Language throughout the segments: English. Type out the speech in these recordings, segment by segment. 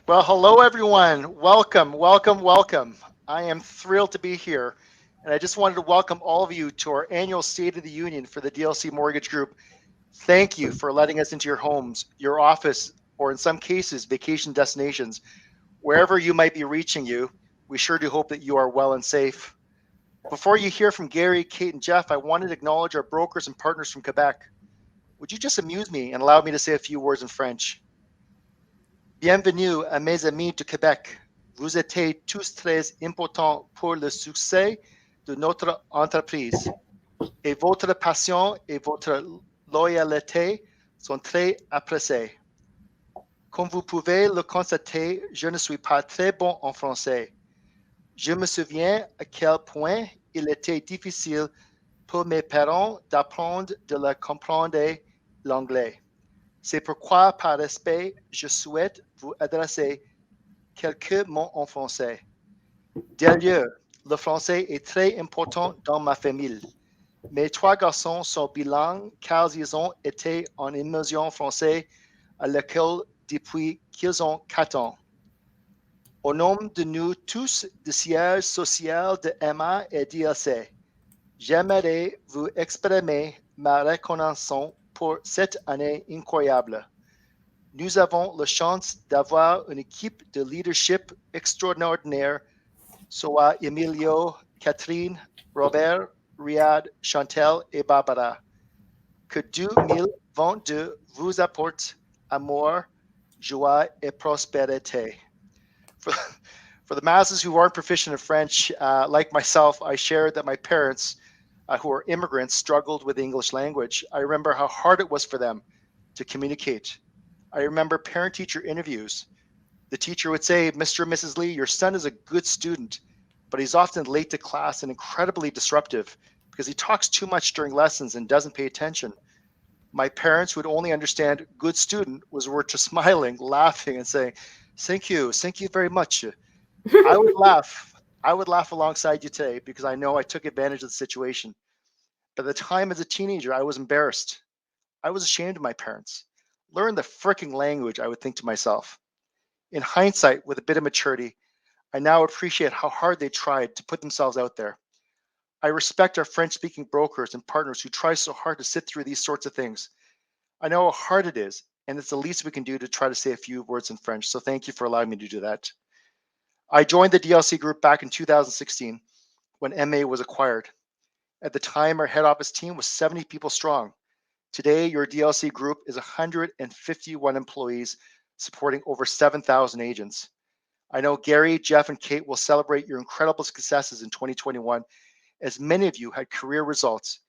Well, hello everyone. Welcome, welcome, welcome. I am thrilled to be here. And I just wanted to welcome all of you to our annual State of the Union for the DLC Mortgage Group. Thank you for letting us into your homes, your office, or in some cases, vacation destinations. Wherever you might be reaching you, we sure do hope that you are well and safe. Before you hear from Gary, Kate, and Geoff, I wanted to acknowledge our brokers and partners from Quebec. Would you just amuse me and allow me to say a few words in French? Bienvenue à mes amis du Québec. Vous êtes tous très importants pour le succès de notre entreprise et votre passion et votre loyauté sont très appréciées. Comme vous pouvez le constater, je ne suis pas très bon en français. Je me souviens à quel point il était difficile pour mes parents d'apprendre de la comprendre l'anglais. C'est pourquoi, par respect, je souhaite vous adresser quelques mots en français. D'ailleurs, le français est très important dans ma famille. Mes trois garçons sont bilingues car ils ont été en immersion française à l'école depuis qu'ils ont 4 ans. Au nom de nous tous du siège social de MA et DLC, j'aimerais vous exprimer ma reconnaissance pour cette année incroyable. Nous avons la chance d'avoir une équipe de leadership extraordinaire, soit Emilio, Catherine, Robert, Riyad, Chantel et Barbara. Que 2022 vous apporte amour, joie et prospérité. For, for the masses who aren't proficient in French, like myself, I shared that my parents, who are immigrants, struggled with the English language. I remember how hard it was for them to communicate. I remember parent teacher interviews. The teacher would say, Mr. and Mrs. Lee, your son is a good student, but he's often late to class and incredibly disruptive because he talks too much during lessons and doesn't pay attention. My parents would only understand good student was worth to smiling, laughing, and saying, thank you very much. I would laugh. I would laugh alongside you today because I know I took advantage of the situation. By the time as a teenager, I was embarrassed. I was ashamed of my parents. Learn the fricking language, I would think to myself. In hindsight, with a bit of maturity, I now appreciate how hard they tried to put themselves out there. I respect our French speaking brokers and partners who try so hard to sit through these sorts of things. I know how hard it is, and it's the least we can do to try to say a few words in French. So thank you for allowing me to do that. I joined the DLC group back in 2016 when MA was acquired. At the time, our head office team was 70 people strong. Today, your DLC group is 151 employees supporting over 7,000 agents. I know Gary, Geoff, and Kate will celebrate your incredible successes in 2021 as many of you had career results,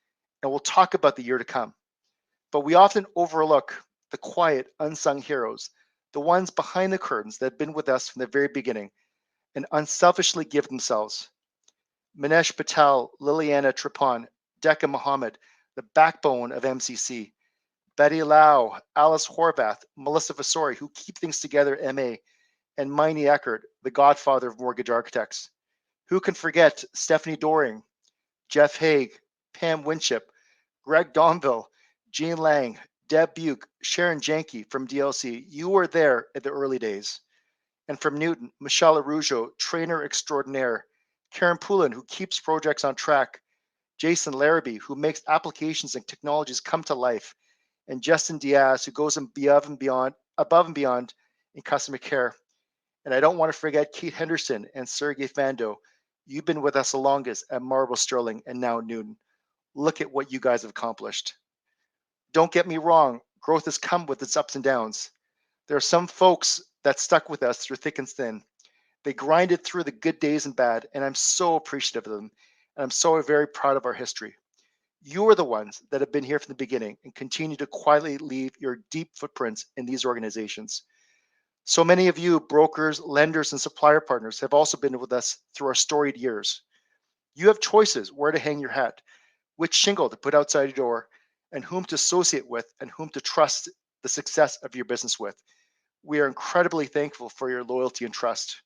and we'll talk about the year to come. But we often overlook the quiet, unsung heroes, the ones behind the curtains that have been with us from the very beginning and unselfishly give themselves. Manesh Patel, Liliana Tripon, Decca Mohammed, the backbone of MCC, Betty Lau, Alice Horvath, Melissa Vasori, who keep things together at MA, and Miney Eckert, the godfather of mortgage architects. Who can forget Stephanie Doring, Jeff Haig, Pam Winship, Greg Donville, Jean Lang, Deb Buke, Sharon Janke from DLC. You were there at the early days. And from Newton, Michelle Arujo, trainer extraordinaire, Karen Poulin, who keeps projects on track, Jason Larrabee, who makes applications and technologies come to life, and Justin Diaz, who goes above and beyond in customer care. And I don't want to forget Keith Henderson and Sergey Fando. You've been with us the longest at Marble Sterling and now Newton. Look at what you guys have accomplished. Don't get me wrong, growth has come with its ups and downs. There are some folks that stuck with us through thick and thin. They grinded through the good days and bad, and I'm so appreciative of them. And I'm so very proud of our history. You are the ones that have been here from the beginning and continue to quietly leave your deep footprints in these organizations. So many of you, brokers, lenders, and supplier partners, have also been with us through our storied years. You have choices where to hang your hat, which shingle to put outside your door, and whom to associate with, and whom to trust the success of your business with. We are incredibly thankful for your loyalty and trust.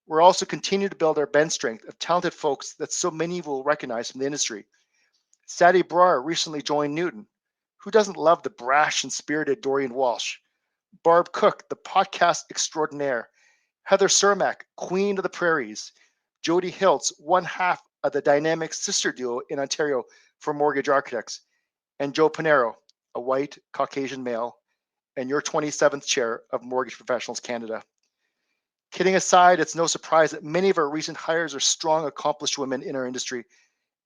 We're also continuing to build our bench strength of talented folks that so many will recognize from the industry. Sadie Brar recently joined Newton. Who doesn't love the brash and spirited Dorian Walsh? Barb Cook, the podcast extraordinaire, Heather Cermak, Queen of the Prairies, Jody Hiltz, one half of the dynamic sister duo in Ontario for mortgage architects, and Joe Panero, a white Caucasian male, and your 27th chair of Mortgage Professionals Canada. Kidding aside, it's no surprise that many of our recent hires are strong, accomplished women in our industry,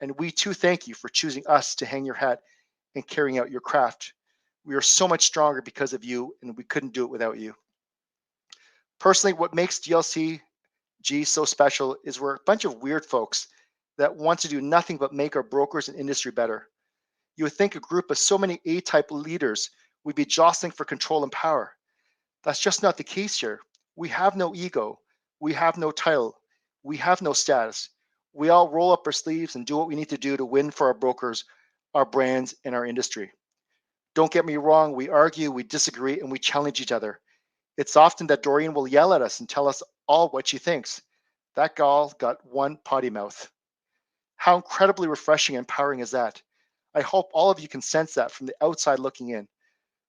and we too thank you for choosing us to hang your hat and carrying out your craft. We are so much stronger because of you, and we couldn't do it without you. Personally, what makes DLCG so special is we're a bunch of weird folks that want to do nothing but make our brokers and industry better. You would think a group of so many A-type leaders would be jostling for control and power. That's just not the case here. We have no ego. We have no title. We have no status. We all roll up our sleeves and do what we need to do to win for our brokers, our brands, and our industry. Don't get me wrong, we argue, we disagree, and we challenge each other. It's often that Dorian will yell at us and tell us all what she thinks. That gal got one potty mouth. How incredibly refreshing and empowering is that? I hope all of you can sense that from the outside looking in.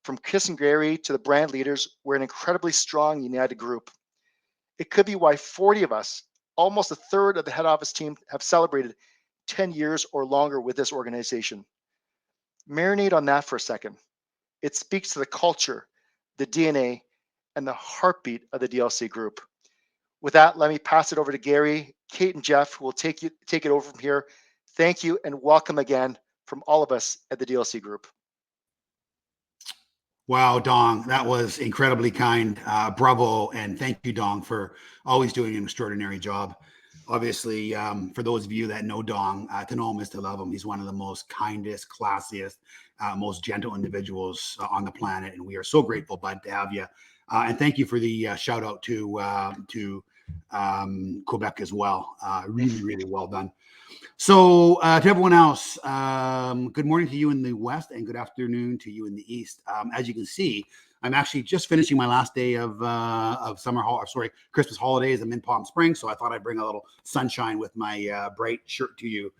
From Chris and Gary to the brand leaders, we're an incredibly strong, united group. It could be why 40 of us, almost a third of the head office team, have celebrated 10 years or longer with this organization. Marinate on that for a second. It speaks to the culture, the DNA, and the heartbeat of the DLC group. With that, let me pass it over to Gary, Kate, and Geoff, who will take it over from here. Thank you and welcome again from all of us at the DLC group. Wow, Dong, that was incredibly kind. Bravo, and thank you, Dong, for always doing an extraordinary job. Obviously, for those of you that know Dong, to know him is to love him. He's one of the most kindest, classiest, most gentle individuals on the planet, and we are so grateful, bud, to have you. And thank you for the shout out to Quebec as well. Really, really well done. So to everyone else, good morning to you in the West and good afternoon to you in the East. As you can see, I'm actually just finishing my last day of Christmas holidays. I'm in Palm Springs, so I thought I'd bring a little sunshine with my bright shirt to you.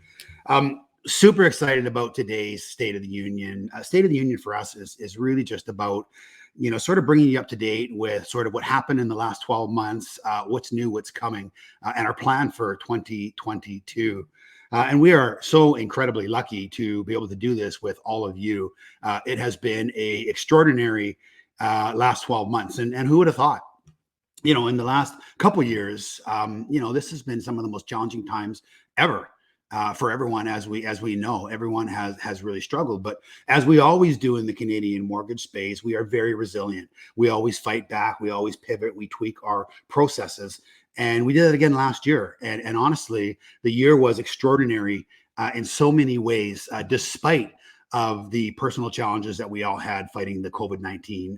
Super excited about today's State of the Union. State of the Union for us is really just about, sort of bringing you up to date with sort of what happened in the last 12 months, what's new, what's coming, and our plan for 2022. And we are so incredibly lucky to be able to do this with all of you. It has been a extraordinary last 12 months. And who would have thought, in the last couple of years, this has been some of the most challenging times ever. For everyone, as we know, everyone has really struggled. But as we always do in the Canadian mortgage space, we are very resilient. We always fight back. We always pivot. We tweak our processes. And we did it again last year. And honestly, the year was extraordinary in so many ways, despite of the personal challenges that we all had fighting the COVID-19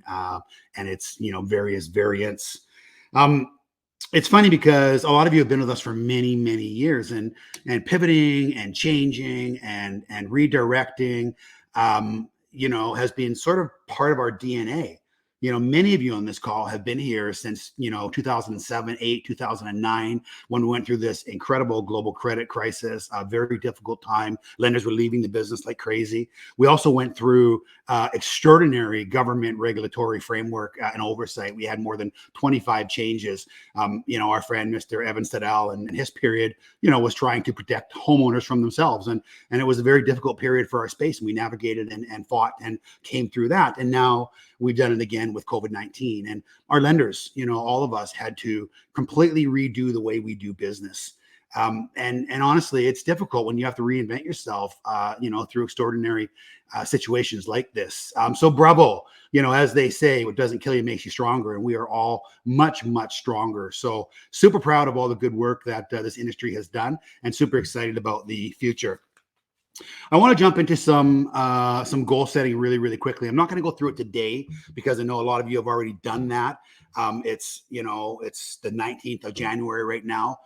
and its various variants. It's funny because a lot of you have been with us for many, many years, and pivoting and changing and redirecting, has been sort of part of our DNA. Many of you on this call have been here since, 2007, 8, 2009, when we went through this incredible global credit crisis, a very difficult time. Lenders were leaving the business like crazy. We also went through extraordinary government regulatory framework and oversight. We had more than 25 changes. Our friend, Mr. Evan Stadell, and his period, was trying to protect homeowners from themselves. And it was a very difficult period for our space. And we navigated and fought and came through that. And now we've done it again with COVID-19, and our lenders, all of us had to completely redo the way we do business. And honestly, it's difficult when you have to reinvent yourself, through extraordinary situations like this. So bravo, as they say, what doesn't kill you makes you stronger. And we are all much, much stronger. So super proud of all the good work that this industry has done, and super excited about the future. I want to jump into some goal setting really, really quickly. I'm not going to go through it today because I know a lot of you have already done that. It's the 19th of January right now,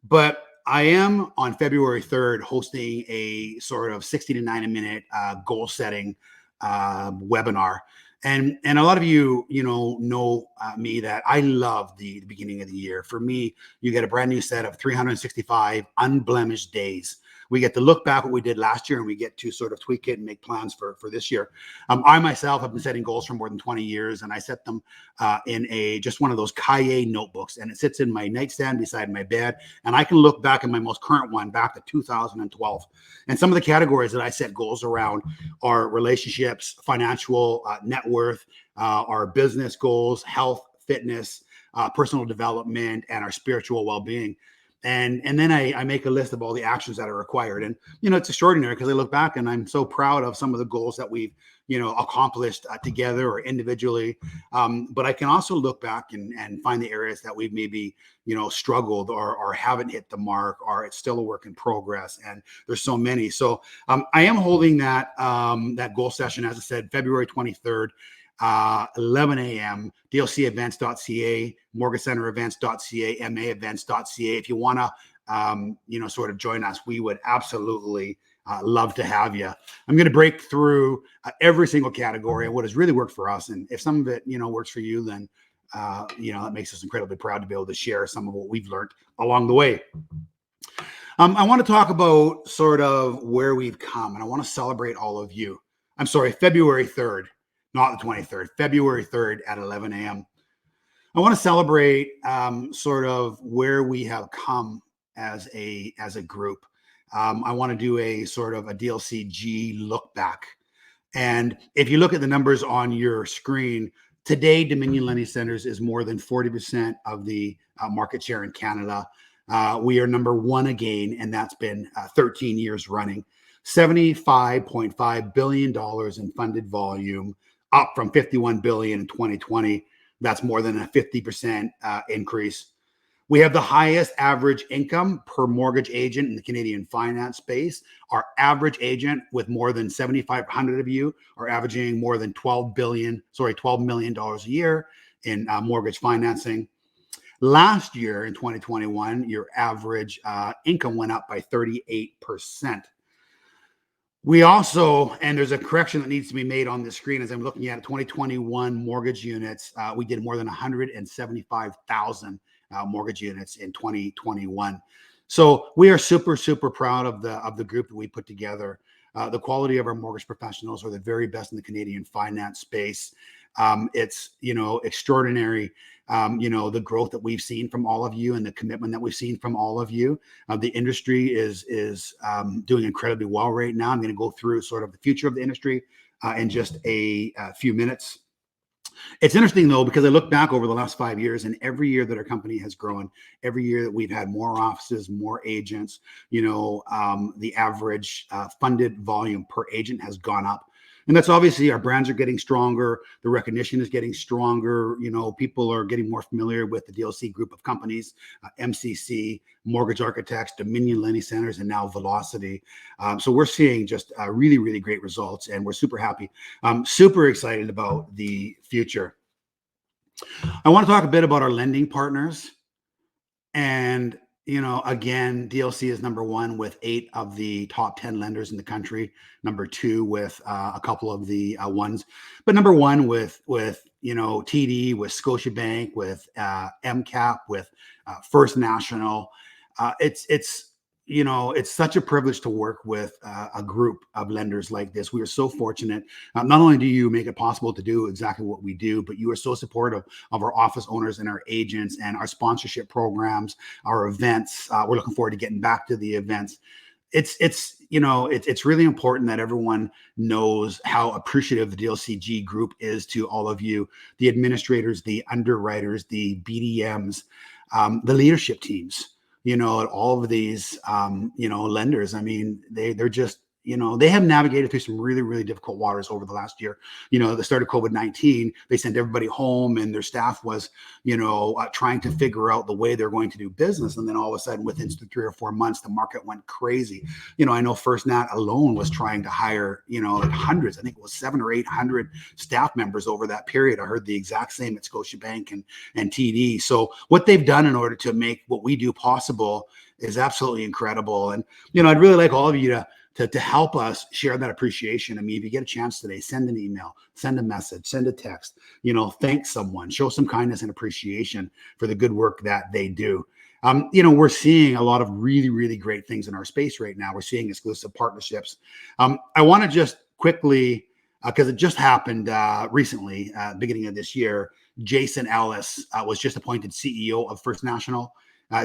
but I am on February 3rd hosting a sort of 60 to 90 minute goal setting webinar. And a lot of you, know me that I love the beginning of the year. For me, you get a brand new set of 365 unblemished days. We get to look back what we did last year, and we get to sort of tweak it and make plans for this year. I myself have been setting goals for more than 20 years, and I set them in just one of those Cahiers notebooks, and it sits in my nightstand beside my bed. And I can look back at my most current one back to 2012. And some of the categories that I set goals around are relationships, financial, net worth, our business goals, health, fitness, personal development, and our spiritual well-being. And then I make a list of all the actions that are required. And, it's extraordinary because I look back and I'm so proud of some of the goals that we've, accomplished together or individually. But I can also look back and find the areas that we've maybe, struggled or haven't hit the mark, or it's still a work in progress. And there's so many. So I am holding that goal session, as I said, February 23rd. 11 a.m. DLCevents.ca, mortgagecenterevents.ca, maevents.ca. If you want to, sort of join us, we would absolutely love to have you. I'm going to break through every single category and what has really worked for us. And if some of it, works for you, then, that makes us incredibly proud to be able to share some of what we've learned along the way. I want to talk about sort of where we've come, and I want to celebrate all of you. I'm sorry, February 3rd. Not the 23rd, February 3rd at 11 a.m. I want to celebrate sort of where we have come as a group. I want to do a sort of a DLCG look back. And if you look at the numbers on your screen, today Dominion Lending Centers is more than 40% of the market share in Canada. We are number one again, and that's been 13 years running. $75.5 billion in funded volume, up from $51 billion in 2020. That's more than a 50% increase. We have the highest average income per mortgage agent in the Canadian finance space. Our average agent, with more than 7,500 of you, are averaging more than $12 million a year in mortgage financing. Last year, in 2021, your average income went up by 38%. We also, and there's a correction that needs to be made on the screen as I'm looking at it, 2021 mortgage units, we did more than 175,000 mortgage units in 2021. So we are super, super proud of the group that we put together. The quality of our mortgage professionals are the very best in the Canadian finance space. It's, extraordinary, the growth that we've seen from all of you and the commitment that we've seen from all of you. The industry is doing incredibly well right now. I'm going to go through sort of the future of the industry in just a few minutes. It's interesting, though, because I look back over the last 5 years, and every year that our company has grown, every year that we've had more offices, more agents, the average funded volume per agent has gone up. And that's obviously our brands are getting stronger. The recognition is getting stronger. People are getting more familiar with the DLC group of companies, MCC, Mortgage Architects, Dominion Lending Centers, and now Velocity. So we're seeing just really, really great results, and we're super happy. I'm super excited about the future. I want to talk a bit about our lending partners. And again, DLC is number one with 8 of the top 10 lenders in the country. Number 2 with a couple of the ones, but number 1 with TD, with Scotiabank, with MCAP, with First National. It's such a privilege to work with a group of lenders like this. We are so fortunate. Not only do you make it possible to do exactly what we do, but you are so supportive of our office owners and our agents and our sponsorship programs, our events. We're looking forward to getting back to the events. It's really important that everyone knows how appreciative the DLCG group is to all of you, the administrators, the underwriters, the BDMs, the leadership teams. All of these, lenders, I mean, they're just, they have navigated through some really, really difficult waters over the last year. At the start of COVID-19, they sent everybody home and their staff was, trying to figure out the way they're going to do business. And then all of a sudden, within 3 or 4 months, the market went crazy. I know First Nat alone was trying to hire, hundreds, I think it was 700 or 800 staff members over that period. I heard the exact same at Scotiabank and TD. So what they've done in order to make what we do possible is absolutely incredible. And, I'd really like all of you to help us share that appreciation. I mean, if you get a chance today, send an email, send a message, send a text, thank someone, show some kindness and appreciation for the good work that they do. We're seeing a lot of really, really great things in our space right now. We're seeing exclusive partnerships. I want to just quickly, because it just happened recently, beginning of this year, Jason Ellis was just appointed CEO of First National.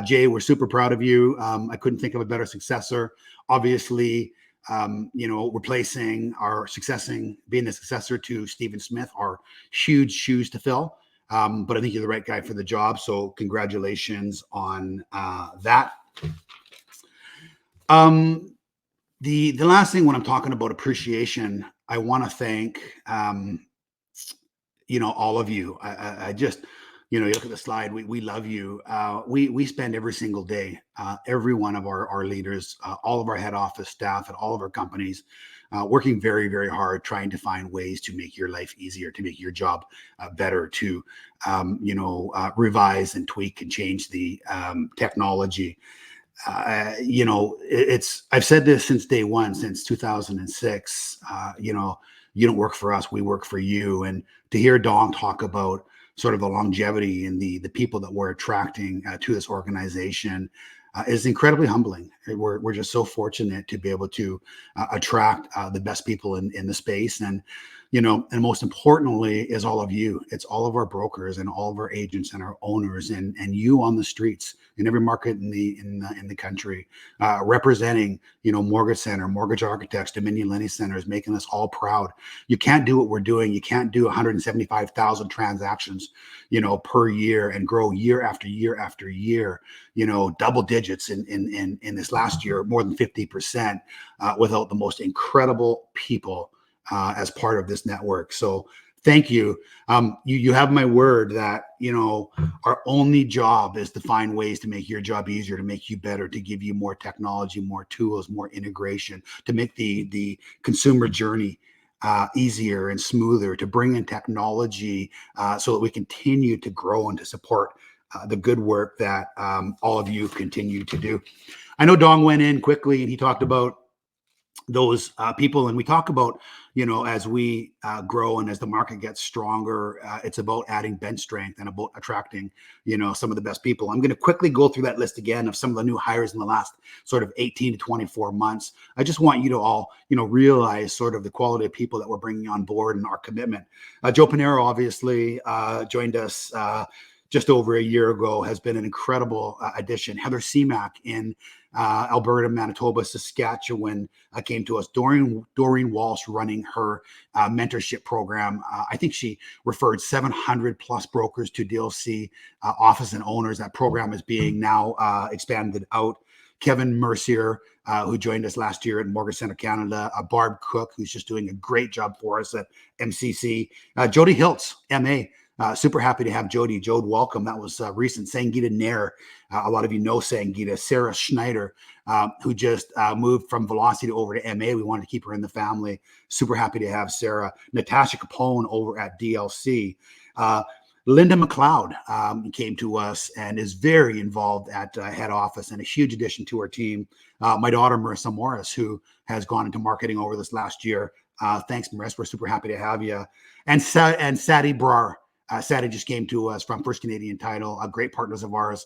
Jay, we're super proud of you. I couldn't think of a better successor. Obviously, replacing being the successor to Stephen Smith are huge shoes to fill. But I think you're the right guy for the job. So congratulations on that. The last thing when I'm talking about appreciation, I want to thank, all of you. I just, you look at the slide, we love you. We spend every single day, every one of our leaders, all of our head office staff at all of our companies, working very, very hard, trying to find ways to make your life easier, to make your job better, to, revise and tweak and change the technology. I've said this since day one, since 2006, you don't work for us, we work for you. And to hear Dong talk about sort of the longevity and the people that we're attracting to this organization is incredibly humbling. We're just so fortunate to be able to attract the best people in the space. And, and most importantly is all of you. It's all of our brokers and all of our agents and our owners and you on the streets in every market in the country, representing, Mortgage Center, Mortgage Architects, Dominion Lending Centers, making us all proud. You can't do what we're doing. You can't do 175,000 transactions, per year and grow year after year after year, double digits in this last year, more than 50%, without the most incredible people as part of this network. So thank you. You have my word that, our only job is to find ways to make your job easier, to make you better, to give you more technology, more tools, more integration, to make the consumer journey easier and smoother, to bring in technology so that we continue to grow and to support the good work that all of you continue to do. I know Dong went in quickly and he talked about those people, and we talk about, as we grow and as the market gets stronger, it's about adding bench strength and about attracting, some of the best people. I'm going to quickly go through that list again of some of the new hires in the last sort of 18 to 24 months. I just want you to all, realize sort of the quality of people that we're bringing on board and our commitment. Joe Panero obviously joined us just over a year ago, has been an incredible addition. Heather Seamack in Alberta, Manitoba, Saskatchewan came to us. Doreen Walsh running her mentorship program. I think she referred 700 plus brokers to DLC office and owners. That program is being now expanded out. Kevin Mercier, who joined us last year at Mortgage Center Canada. Barb Cook, who's just doing a great job for us at MCC. Jody Hiltz, MA. Super happy to have Jody. Jode, welcome. That was recent. Sangeeta Nair. A lot of you know Sangeeta. Sarah Schneider, who just moved from Velocity over to MA. We wanted to keep her in the family. Super happy to have Sarah. Natasha Capone over at DLC. Linda McLeod came to us and is very involved at head office and a huge addition to our team. My daughter, Marissa Morris, who has gone into marketing over this last year. Thanks, Marissa. We're super happy to have you. And Sadie Brar. Sadie just came to us from First Canadian Title, great partners of ours,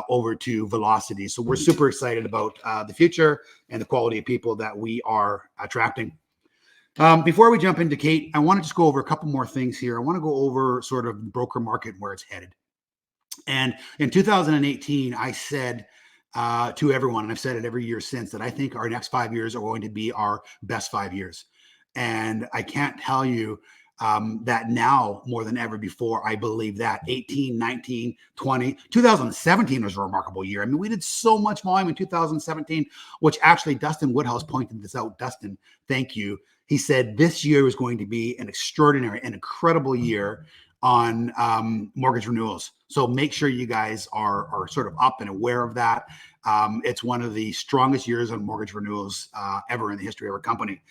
over to Velocity. So we're super excited about the future and the quality of people that we are attracting. Before we jump into Kate, I want to just go over a couple more things here. I want to go over sort of the broker market, where it's headed. And in 2018, I said to everyone, and I've said it every year since, that I think our next 5 years are going to be our best 5 years. And I can't tell you that now more than ever before, I believe that 18, 19, 20, 2017 was a remarkable year. I mean, we did so much volume in 2017, which actually Dustin Woodhouse pointed this out. Dustin, thank you. He said this year is going to be an extraordinary and incredible year on mortgage renewals. So make sure you guys are sort of up and aware of that. It's one of the strongest years on mortgage renewals ever in the history of our company.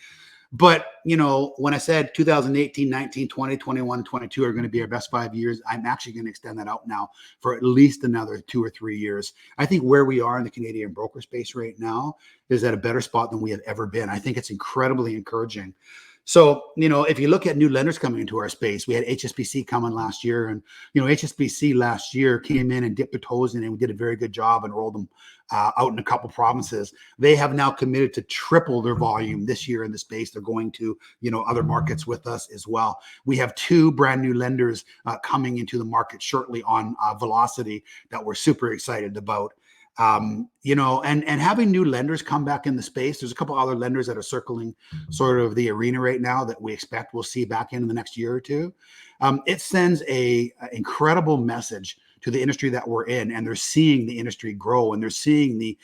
But, when I said 2018, 19, 20, 21, 22 are going to be our best 5 years, I'm actually going to extend that out now for at least another 2 or 3 years. I think where we are in the Canadian broker space right now is at a better spot than we have ever been. I think it's incredibly encouraging. So, if you look at new lenders coming into our space, we had HSBC coming last year, and, HSBC last year came in and dipped their toes in, and we did a very good job and rolled them out in a couple provinces. They have now committed to triple their volume this year in the space. They're going to, other markets with us as well. We have 2 brand new lenders coming into the market shortly on velocity that we're super excited about. And having new lenders come back in the space, there's a couple other lenders that are circling sort of the arena right now that we expect we'll see back in the next year or two. It sends a incredible message to the industry that we're in, and they're seeing the industry grow, and they're seeing the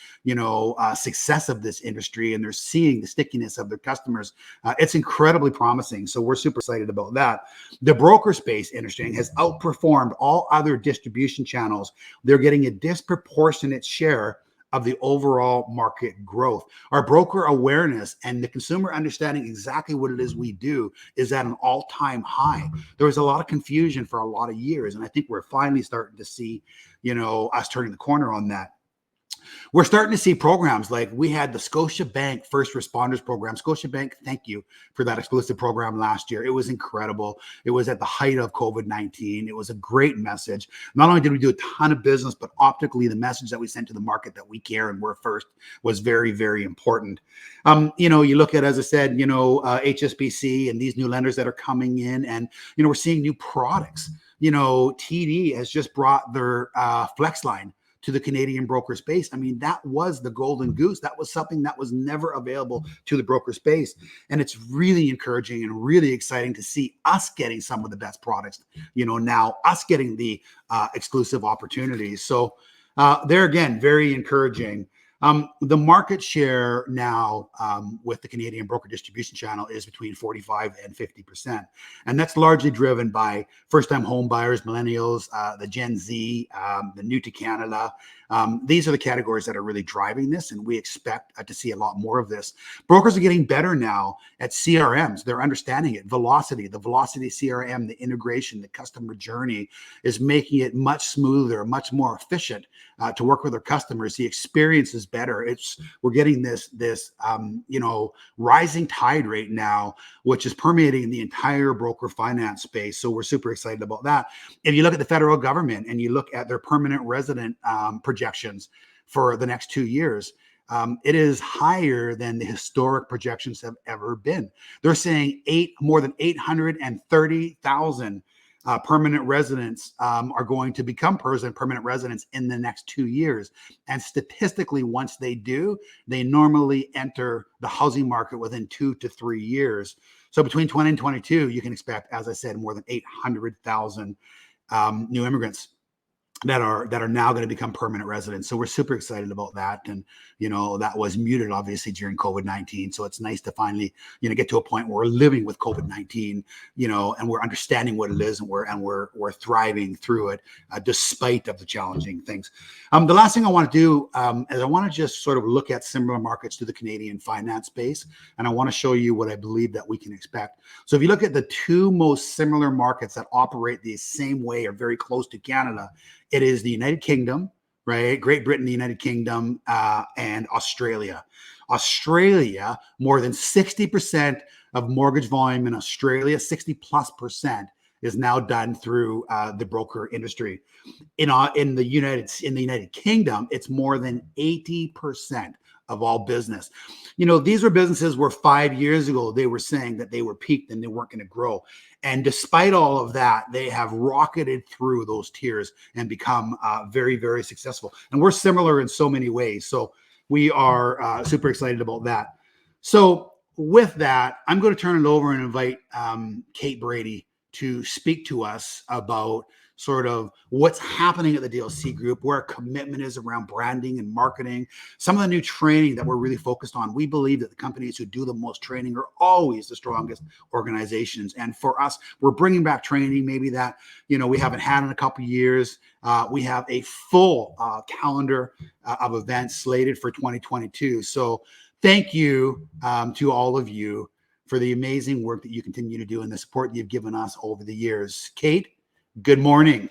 success of this industry, and they're seeing the stickiness of their customers. It's incredibly promising, so we're super excited about that. The broker space industry has outperformed all other distribution channels. They're getting a disproportionate share of the overall market growth. Our broker awareness and the consumer understanding exactly what it is we do is at an all-time high. There was a lot of confusion for a lot of years, and I think we're finally starting to see, us turning the corner on that. We're starting to see programs like we had the Scotiabank First Responders Program. Scotiabank, thank you for that exclusive program last year. It was incredible. It was at the height of COVID-19. It was a great message. Not only did we do a ton of business, but optically the message that we sent to the market that we care and we're first was very, very important. You look at, as I said, HSBC and these new lenders that are coming in, and, we're seeing new products. TD has just brought their Flex line to the Canadian broker space. I mean, that was the golden goose. That was something that was never available to the broker space. And it's really encouraging and really exciting to see us getting some of the best products, now us getting the exclusive opportunities. So there again, very encouraging. The market share now with the Canadian broker distribution channel is between 45 and 50%. And that's largely driven by first-time home buyers, millennials, the Gen Z, the new to Canada. These are the categories that are really driving this, and we expect to see a lot more of this. Brokers are getting better now at CRMs. They're understanding it. Velocity, the Velocity CRM, the integration, the customer journey is making it much smoother, much more efficient to work with our customers. The experience is better. We're getting this rising tide right now, which is permeating the entire broker finance space. So we're super excited about that. If you look at the federal government and you look at their permanent resident projections for the next 2 years, it is higher than the historic projections have ever been. They're saying more than 830,000 permanent residents are going to become permanent residents in the next 2 years. And statistically, once they do, they normally enter the housing market within 2 to 3 years. So between 20 and 22, you can expect, as I said, more than 800,000 new immigrants that are now going to become permanent residents. So we're super excited about that. And, that was muted obviously during COVID-19. So it's nice to finally, get to a point where we're living with COVID-19, and we're understanding what it is, and we're thriving through it despite of the challenging things. The last thing I want to do is I want to just sort of look at similar markets to the Canadian finance space. And I want to show you what I believe that we can expect. So if you look at the 2 most similar markets that operate the same way or very close to Canada, it is the United Kingdom, right? Great Britain, the United Kingdom, and Australia. Australia, more than 60% of mortgage volume in Australia, 60+%, is now done through the broker industry. In the United Kingdom, it's more than 80% of all business. These were businesses where 5 years ago they were saying that they were peaked and they weren't going to grow. And despite all of that, they have rocketed through those tiers and become very, very successful. And we're similar in so many ways. So we are super excited about that. So with that, I'm going to turn it over and invite Kate Brady to speak to us about sort of what's happening at the DLC Group, where our commitment is around branding and marketing, some of the new training that we're really focused on. We believe that the companies who do the most training are always the strongest organizations. And for us, we're bringing back training maybe that, we haven't had in a couple of years. We have a full calendar of events slated for 2022. So thank you to all of you for the amazing work that you continue to do and the support you've given us over the years. Kate, good morning.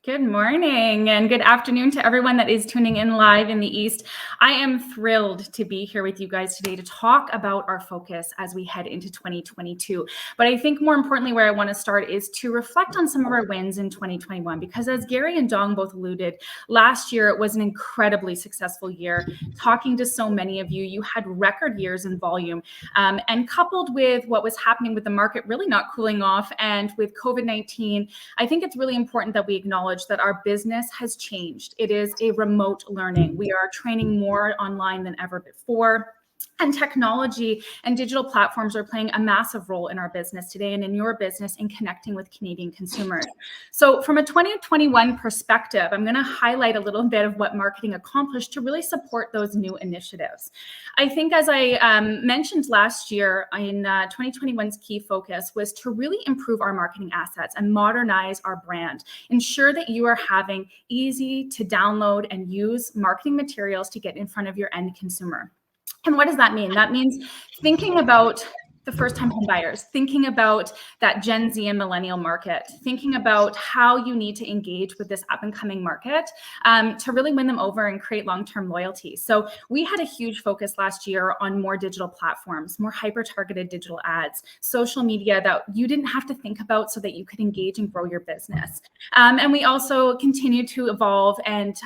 Good morning and good afternoon to everyone that is tuning in live in the East. I am thrilled to be here with you guys today to talk about our focus as we head into 2022. But I think more importantly, where I want to start is to reflect on some of our wins in 2021, because as Gary and Dong both alluded, last year it was an incredibly successful year. Talking to so many of you, you had record years in volume, and coupled with what was happening with the market really not cooling off and with COVID-19, I think it's really important that we acknowledge that our business has changed. It is a remote learning. We are training more online than ever before. And technology and digital platforms are playing a massive role in our business today and in your business in connecting with Canadian consumers. So from a 2021 perspective, I'm going to highlight a little bit of what marketing accomplished to really support those new initiatives. I think, as I mentioned last year, in 2021's key focus was to really improve our marketing assets and modernize our brand. Ensure that you are having easy to download and use marketing materials to get in front of your end consumer. And what does that mean? That means thinking about the first-time home buyers, thinking about that Gen Z and millennial market, thinking about how you need to engage with this up-and-coming market to really win them over and create long-term loyalty. So we had a huge focus last year on more digital platforms, more hyper-targeted digital ads, social media that you didn't have to think about so that you could engage and grow your business. And we also continue to evolve and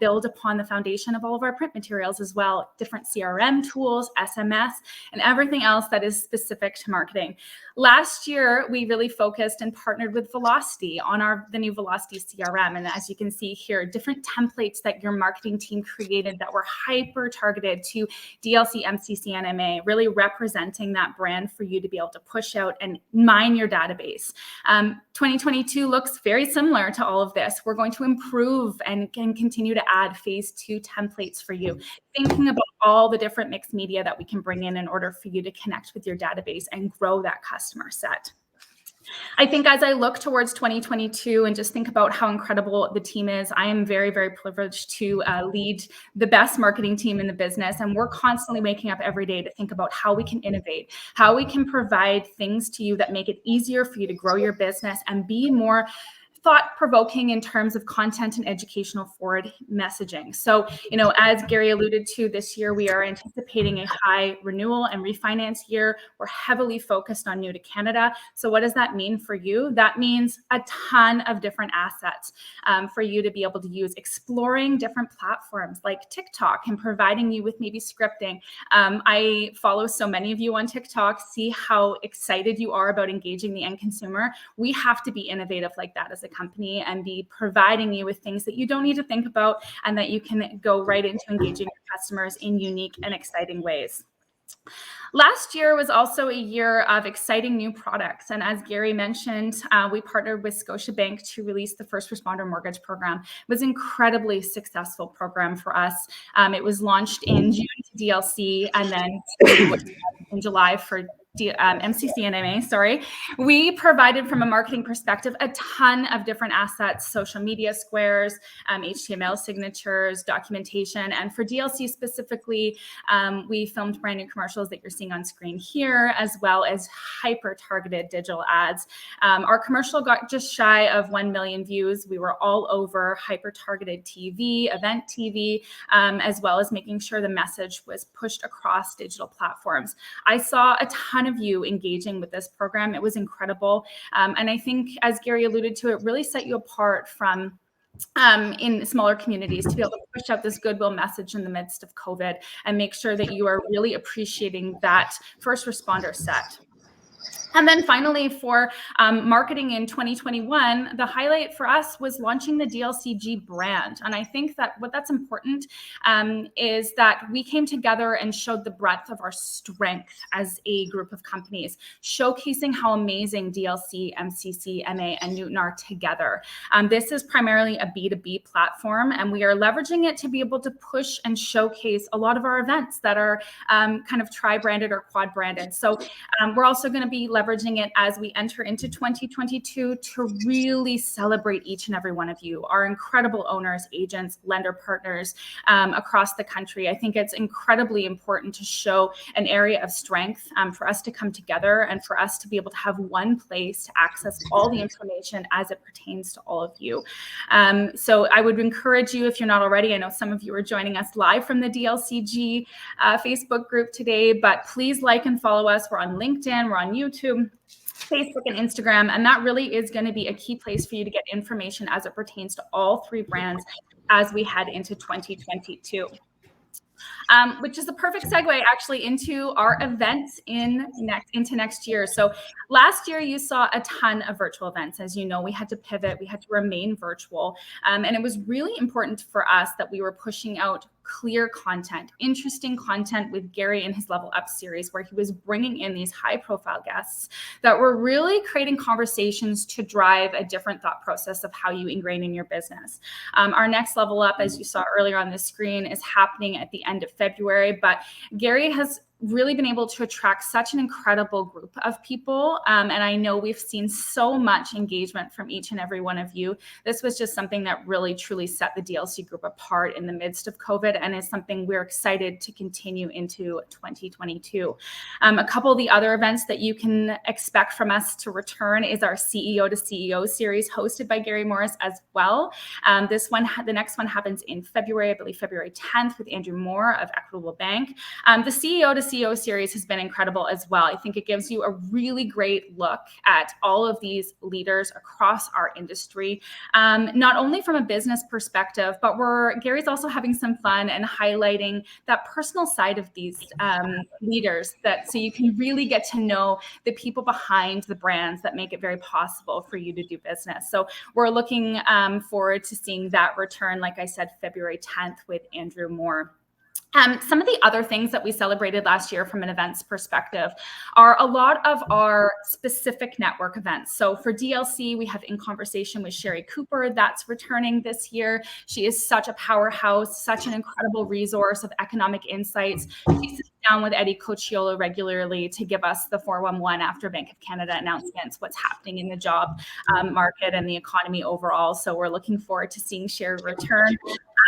build upon the foundation of all of our print materials as well, different CRM tools, SMS, and everything else that is specific to marketing. Last year, we really focused and partnered with Velocity on the new Velocity CRM. And as you can see here, different templates that your marketing team created that were hyper targeted to DLC, MCC, and MA, really representing that brand for you to be able to push out and mine your database. 2022 looks very similar to all of this. We're going to improve and continue to add phase 2 templates for you, thinking about all the different mixed media that we can bring in order for you to connect with your database and grow that customer set. I think as I look towards 2022 and just think about how incredible the team is, I am very, very privileged to lead the best marketing team in the business. And we're constantly waking up every day to think about how we can innovate, how we can provide things to you that make it easier for you to grow your business and be more thought-provoking in terms of content and educational forward messaging. So, as Gary alluded to, this year we are anticipating a high renewal and refinance year. We're heavily focused on new to Canada. So what does that mean for you? That means a ton of different assets for you to be able to use, exploring different platforms like TikTok and providing you with maybe scripting. I follow so many of you on TikTok, see how excited you are about engaging the end consumer. We have to be innovative like that as a company and be providing you with things that you don't need to think about and that you can go right into engaging your customers in unique and exciting ways. Last year was also a year of exciting new products. And as Gary mentioned, we partnered with Scotiabank to release the First Responder Mortgage Program. It was an incredibly successful program for us. It was launched in June to DLC and then in July for MCC and MA, We provided, from a marketing perspective, a ton of different assets, social media squares, HTML signatures, documentation. And for DLC specifically, we filmed brand new commercials that you're seeing on screen here, as well as hyper-targeted digital ads. Our commercial got just shy of 1 million views. We were all over hyper-targeted TV, event TV, as well as making sure the message was pushed across digital platforms. I saw a ton of you engaging with this program. It was incredible. And I think, as Gary alluded to, it really set you apart from in smaller communities to be able to push out this goodwill message in the midst of COVID and make sure that you are really appreciating that first responder set. And then finally, for marketing in 2021, the highlight for us was launching the DLCG brand. And I think that what that's important is that we came together and showed the breadth of our strength as a group of companies, showcasing how amazing DLC, MCC, MA, and Newton are together. This is primarily a B2B platform, and we are leveraging it to be able to push and showcase a lot of our events that are kind of tri-branded or quad-branded. So we're also going to be leveraging leveraging it as we enter into 2022 to really celebrate each and every one of you, our incredible owners, agents, lender partners across the country. I think it's incredibly important to show an area of strength for us to come together and for us to be able to have one place to access all the information as it pertains to all of you. So I would encourage you, if you're not already, I know some of you are joining us live from the DLCG Facebook group today, but please like and follow us. We're on LinkedIn, we're on YouTube, Facebook and Instagram, and that really is going to be a key place for you to get information as it pertains to all three brands as we head into 2022. Which is a perfect segue actually into our events into next year. So last year you saw a ton of virtual events. As you know, we had to pivot, we had to remain virtual. And it was really important for us that we were pushing out clear content, interesting content with Gary in his Level Up series, where he was bringing in these high profile guests that were really creating conversations to drive a different thought process of how you ingrain in your business. Our next Level Up, as you saw earlier on the screen, is happening at the end of February, but Gary has really been able to attract such an incredible group of people. And I know we've seen so much engagement from each and every one of you. This was just something that really truly set the DLC group apart in the midst of COVID and is something we're excited to continue into 2022. A couple of the other events that you can expect from us to return is our CEO to CEO series hosted by Gary Mauris as well. The next one happens in February, I believe February 10th, with Andrew Moore of Equitable Bank. The CEO to CEO series has been incredible as well. I think it gives you a really great look at all of these leaders across our industry, not only from a business perspective, but Gary's also having some fun and highlighting that personal side of these leaders, so you can really get to know the people behind the brands that make it very possible for you to do business. So we're looking forward to seeing that return, like I said, February 10th with Andrew Moore. Some of the other things that we celebrated last year from an events perspective are a lot of our specific network events. So for DLC, we have In Conversation with Sherry Cooper. That's returning this year. She is such a powerhouse, such an incredible resource of economic insights. She sits down with Eddie Cocciolo regularly to give us the 411 after Bank of Canada announcements, what's happening in the job market and the economy overall. So we're looking forward to seeing Sherry return.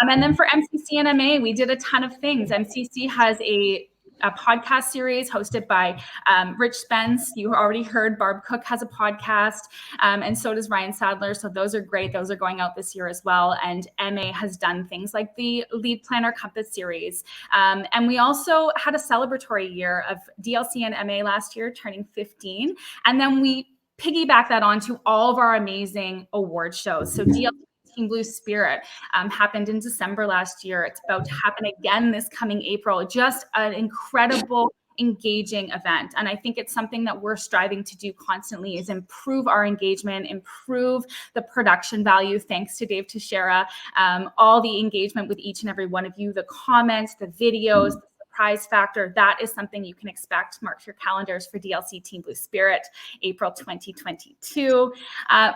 And then for MCC and MA, we did a ton of things. MCC has a podcast series hosted by Rich Spence. You already heard Barb Cook has a podcast, and so does Ryan Sadler. So those are great. Those are going out this year as well. And MA has done things like the Lead Planner Compass series. And we also had a celebratory year of DLC and MA last year, turning 15. And then we piggyback that onto all of our amazing award shows. So DLC Team Blue Spirit happened in December last year. It's about to happen again this coming April. Just an incredible, engaging event. And I think it's something that we're striving to do constantly is improve our engagement, improve the production value, thanks to Dave Teixeira, all the engagement with each and every one of you, the comments, the videos, the surprise factor. That is something you can expect. Mark your calendars for DLC Team Blue Spirit, April 2022.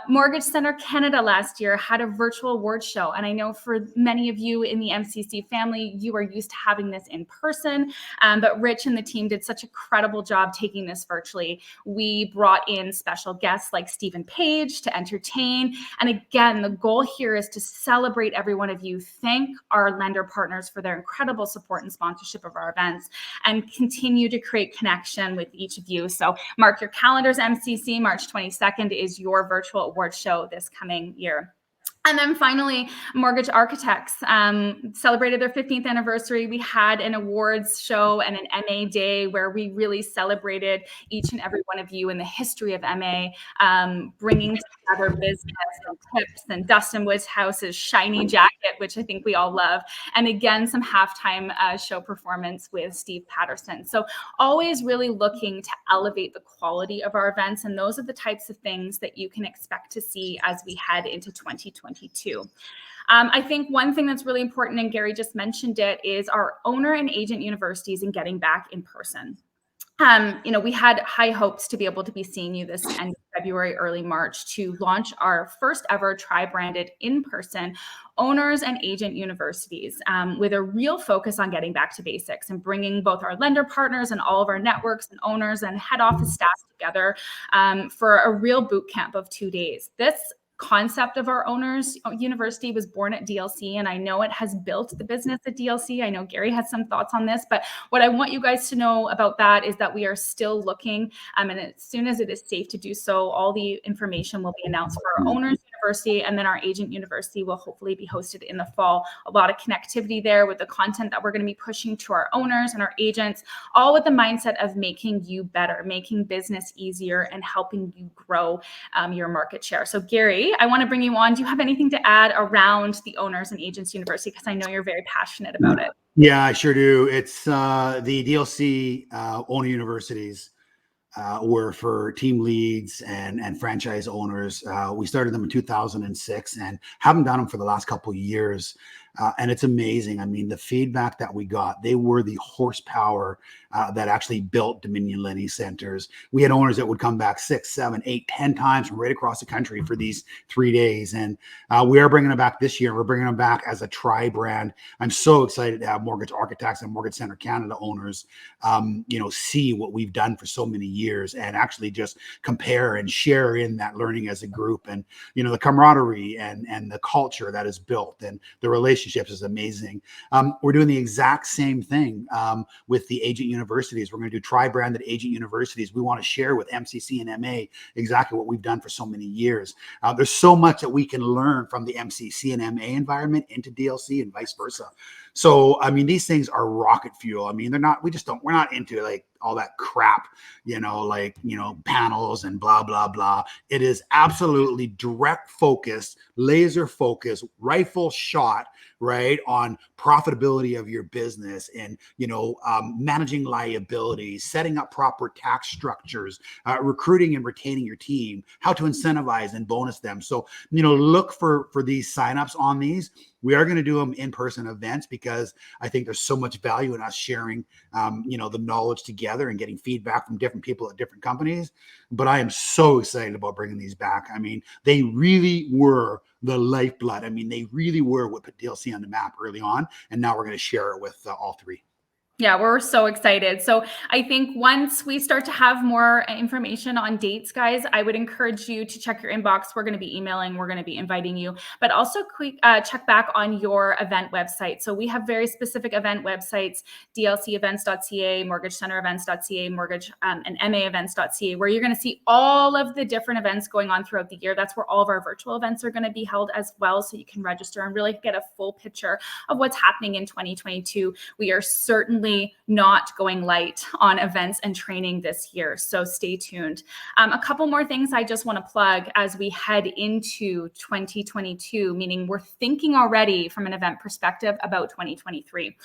Mortgage Center Canada last year had a virtual award show. And I know for many of you in the MCC family, you are used to having this in person, but Rich and the team did such a credible job taking this virtually. We brought in special guests like Stephen Page to entertain. And again, the goal here is to celebrate every one of you, thank our lender partners for their incredible support and sponsorship of our events, and continue to create connection with each of you. So mark your calendars, MCC, March 22nd is your virtual award show this coming year. And then finally, Mortgage Architects celebrated their 15th anniversary. We had an awards show and an MA day where we really celebrated each and every one of you in the history of MA, bringing together business and tips and Dustin Woods-House's shiny jacket, which I think we all love. And again, some halftime show performance with Steve Patterson. So always really looking to elevate the quality of our events. And those are the types of things that you can expect to see as we head into 2022. I think one thing that's really important, and Gary just mentioned it, is our owner and agent universities and getting back in person. we had high hopes to be able to be seeing you this end of February, early March to launch our first ever tri-branded in-person owners and agent universities with a real focus on getting back to basics and bringing both our lender partners and all of our networks and owners and head office staff together for a real boot camp of 2 days. This concept of our owners university was born at DLC, and I know it has built the business at DLC. I know Gary has some thoughts on this, but what I want you guys to know about that is that we are still looking, and as soon as it is safe to do so, all the information will be announced for our owners university, and then our agent university will hopefully be hosted in the fall. A lot of connectivity there with the content that we're going to be pushing to our owners and our agents, all with the mindset of making you better, making business easier, and helping you grow your market share. So Gary, I want to bring you on. Do you have anything to add around the Owners and Agents University? Because I know you're very passionate about it. Yeah, I sure do. It's the DLC owner universities were for team leads and franchise owners. We started them in 2006 and haven't done them for the last couple of years. And it's amazing. I mean, the feedback that we got, they were the horsepower that actually built Dominion Lending Centers. We had owners that would come back 6, 7, 8, 10 times from right across the country for these 3 days. And we are bringing them back this year. We're bringing them back as a tri-brand. I'm so excited to have Mortgage Architects and Mortgage Center Canada owners, see what we've done for so many years and actually just compare and share in that learning as a group. And, the camaraderie and the culture that is built and the relationships is amazing. We're doing the exact same thing with the agent universities. We're going to do tri-branded agent universities. We want to share with MCC and MA exactly what we've done for so many years. There's so much that we can learn from the MCC and MA environment into DLC and vice versa. So, I mean, these things are rocket fuel. I mean, we're not into like all that crap, panels and blah, blah, blah. It is absolutely direct focus, laser focus, rifle shot, right, on profitability of your business and, managing liabilities, setting up proper tax structures, recruiting and retaining your team, how to incentivize and bonus them. So, look for these signups on these. We are going to do them in-person events because I think there's so much value in us sharing, the knowledge together and getting feedback from different people at different companies. But I am so excited about bringing these back. I mean, they really were the lifeblood. I mean, they really were what put DLC on the map early on. And now we're going to share it with all three. Yeah, we're so excited. So I think once we start to have more information on dates, guys, I would encourage you to check your inbox. We're going to be emailing, we're going to be inviting you, but also check back on your event website. So we have very specific event websites, dlcevents.ca, mortgagecenterevents.ca, mortgage and maevents.ca, where you're going to see all of the different events going on throughout the year. That's where all of our virtual events are going to be held as well. So you can register and really get a full picture of what's happening in 2022. We are certainly not going light on events and training this year. So stay tuned. A couple more things I just want to plug as we head into 2022, meaning we're thinking already from an event perspective about 2023.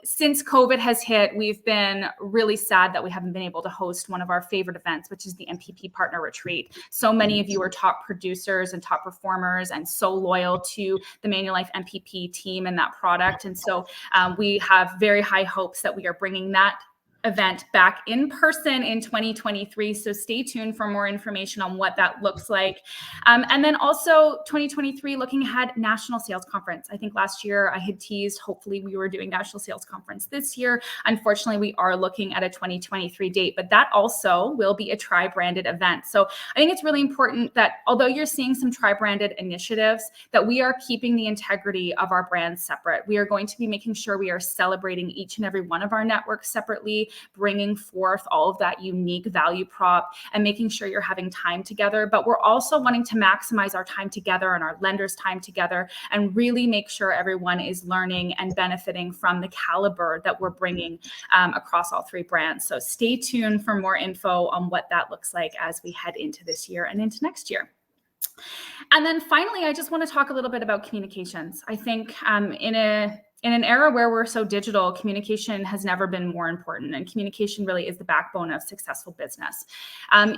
Since COVID has hit, we've been really sad that we haven't been able to host one of our favorite events, which is the Mpp Partner Retreat. So many of you are top producers and top performers and so loyal to the Manulife Mpp team and that product. And so we have very high hopes that we are bringing that event back in person in 2023. So stay tuned for more information on what that looks like. And then also 2023, looking ahead, National Sales Conference. I think last year I had teased, hopefully we were doing National Sales Conference this year. Unfortunately, we are looking at a 2023 date, but that also will be a tri-branded event. So I think it's really important that although you're seeing some tri-branded initiatives, that we are keeping the integrity of our brands separate. We are going to be making sure we are celebrating each and every one of our networks separately, bringing forth all of that unique value prop and making sure you're having time together. But we're also wanting to maximize our time together and our lenders' time together and really make sure everyone is learning and benefiting from the caliber that we're bringing across all three brands. So stay tuned for more info on what that looks like as we head into this year and into next year. And then finally, I just want to talk a little bit about communications. I think in a In an era where we're so digital, communication has never been more important, and communication really is the backbone of successful business.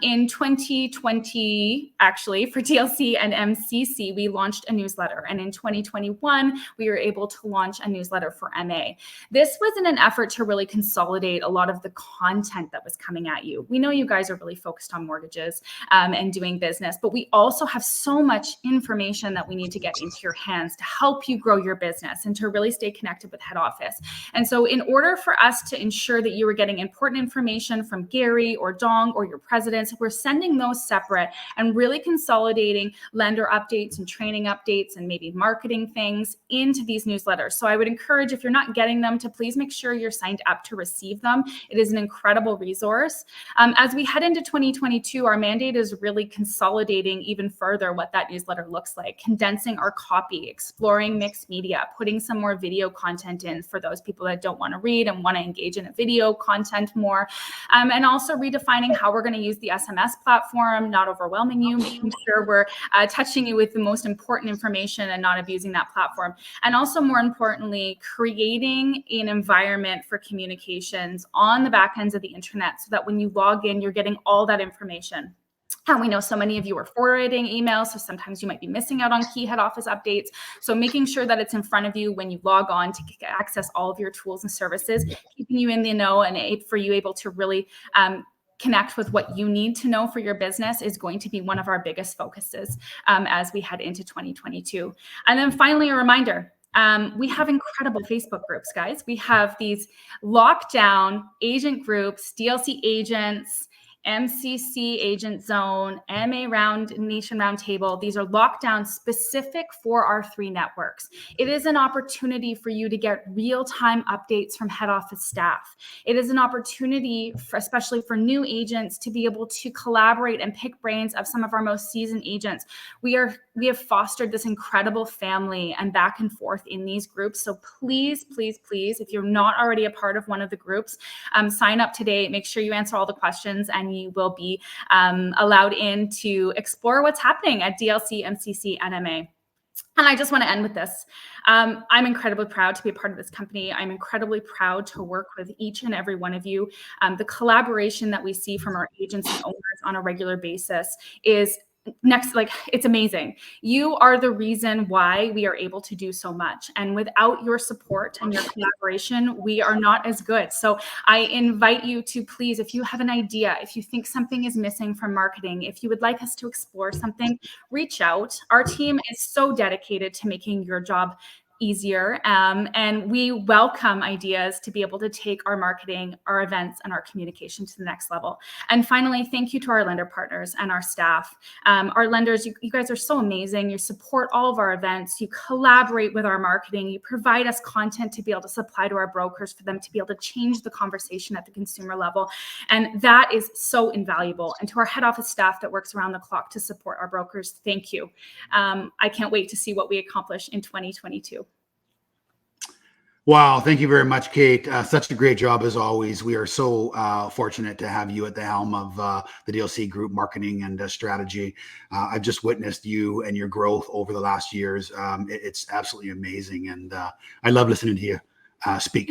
In 2020, actually, for DLC and MCC, we launched a newsletter, and in 2021, we were able to launch a newsletter for MA. This was in an effort to really consolidate a lot of the content that was coming at you. We know you guys are really focused on mortgages and doing business, but we also have so much information that we need to get into your hands to help you grow your business and to really stay connected with head office. And so in order for us to ensure that you were getting important information from Gary or Dong or your presidents, we're sending those separate and really consolidating lender updates and training updates and maybe marketing things into these newsletters. So I would encourage, if you're not getting them, to please make sure you're signed up to receive them. It is an incredible resource. As we head into 2022, our mandate is really consolidating even further what that newsletter looks like, condensing our copy, exploring mixed media, putting some more video content in for those people that don't want to read and want to engage in a video content more, and also redefining how we're going to use the SMS platform, not overwhelming you, making sure we're touching you with the most important information and not abusing that platform. And also, more importantly, creating an environment for communications on the back ends of the internet so that when you log in, you're getting all that information. And we know so many of you are forwarding emails, so sometimes you might be missing out on key head office updates. So making sure that it's in front of you when you log on to access all of your tools and services, keeping you in the know and for you able to really connect with what you need to know for your business is going to be one of our biggest focuses as we head into 2022. And then finally, a reminder. We have incredible Facebook groups, guys. We have these lockdown agent groups, DLC agents, MCC Agent Zone, MA Nation Roundtable. These are lockdown specific for our 3 networks. It is an opportunity for you to get real-time updates from head office staff. It is an opportunity, especially for new agents, to be able to collaborate and pick brains of some of our most seasoned agents. We have fostered this incredible family and back and forth in these groups. So please, please, please, if you're not already a part of one of the groups, sign up today. Make sure you answer all the questions, and you will be allowed in to explore what's happening at DLC, MCC, and MA. And I just want to end with this. I'm incredibly proud to be a part of this company. I'm incredibly proud to work with each and every one of you. The collaboration that we see from our agents and owners on a regular basis is it's amazing. You are the reason why we are able to do so much. And without your support and your collaboration, we are not as good. So I invite you to please, if you have an idea, if you think something is missing from marketing, if you would like us to explore something, reach out. Our team is so dedicated to making your job easier. And we welcome ideas to be able to take our marketing, our events, and our communication to the next level. And finally, thank you to our lender partners and our staff. Our lenders, you guys are so amazing. You support all of our events. You collaborate with our marketing. You provide us content to be able to supply to our brokers for them to be able to change the conversation at the consumer level. And that is so invaluable. And to our head office staff that works around the clock to support our brokers, thank you. I can't wait to see what we accomplish in 2022. Wow. Thank you very much, Kate. Such a great job as always. We are so fortunate to have you at the helm of the DLC Group marketing and strategy. I've just witnessed you and your growth over the last years. It's absolutely amazing. And I love listening to you speak.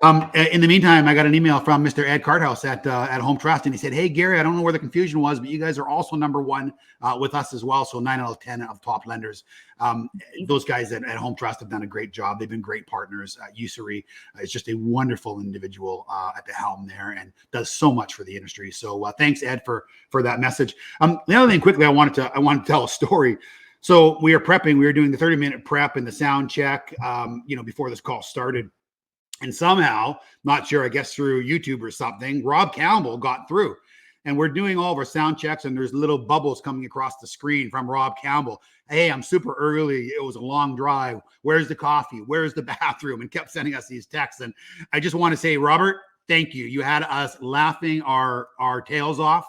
In the meantime, I got an email from Mr. Ed Carthouse at Home Trust, and he said, "Hey, Gary, I don't know where the confusion was, but you guys are also #1 with us as well. So 9 out of 10 of top lenders. Those guys at Home Trust have done a great job. They've been great partners. Usuri is just a wonderful individual at the helm there and does so much for the industry. So thanks, Ed, for that message. The other thing quickly, I wanted to tell a story. So we are prepping. We were doing the 30-minute prep and the sound check, before this call started. And somehow, not sure, I guess through YouTube or something, Rob Campbell got through. And we're doing all of our sound checks, and there's little bubbles coming across the screen from Rob Campbell. "Hey, I'm super early. It was a long drive. Where's the coffee? Where's the bathroom?" And kept sending us these texts. And I just want to say, Robert, thank you. You had us laughing our tails off.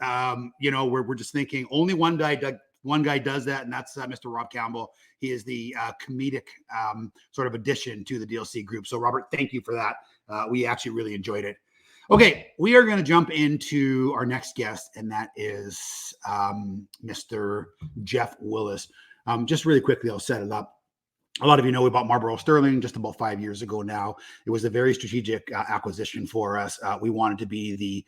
We're just thinking only one guy does that, and that's Mr. Rob Campbell. He is the comedic sort of addition to the DLC Group. So, Robert, thank you for that. We actually really enjoyed it. Okay, we are going to jump into our next guest, and that is Mr. Geoff Willis. Just really quickly, I'll set it up. A lot of you know we bought Marlboro Sterling just about 5 years ago now. It was a very strategic acquisition for us. We wanted to be the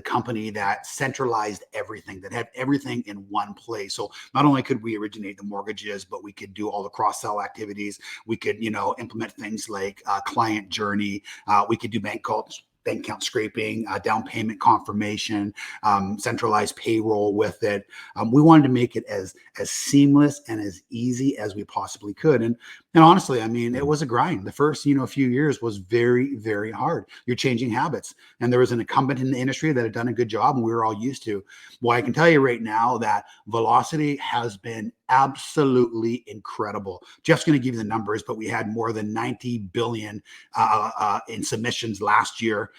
company that centralized everything, that had everything in one place. So not only could we originate the mortgages, but we could do all the cross-sell activities. We could, implement things like client journey. We could do bank account scraping, down payment confirmation, centralized payroll with it. We wanted to make it as seamless and as easy as we possibly could. And honestly, I mean, it was a grind. The first, few years was very, very hard. You're changing habits. And there was an incumbent in the industry that had done a good job and we were all used to. Well, I can tell you right now that velocity has been absolutely incredible. Geoff's going to give you the numbers, but we had more than 90 billion in submissions last year.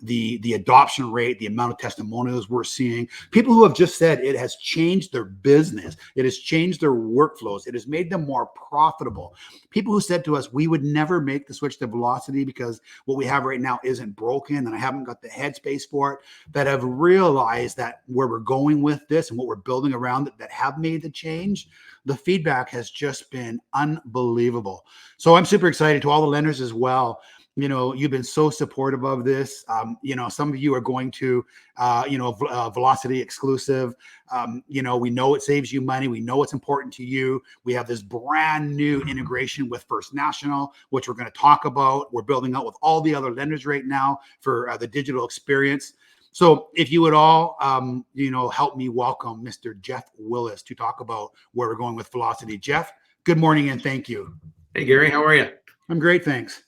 The adoption rate, the amount of testimonials we're seeing, people who have just said it has changed their business, it has changed their workflows, it has made them more profitable. People who said to us, we would never make the switch to velocity because what we have right now isn't broken and I haven't got the headspace for it, that have realized that where we're going with this and what we're building around it, that have made the change. The feedback has just been unbelievable. So I'm super excited to all the lenders as well. You've been so supportive of this. Some of you are going to, Velocity exclusive. We know it saves you money. We know it's important to you. We have this brand new integration with First National, which we're going to talk about. We're building out with all the other lenders right now for the digital experience. So if you would all, help me welcome Mr. Geoff Willis to talk about where we're going with Velocity. Geoff, good morning and thank you. Hey, Gary, how are you? I'm great, thanks.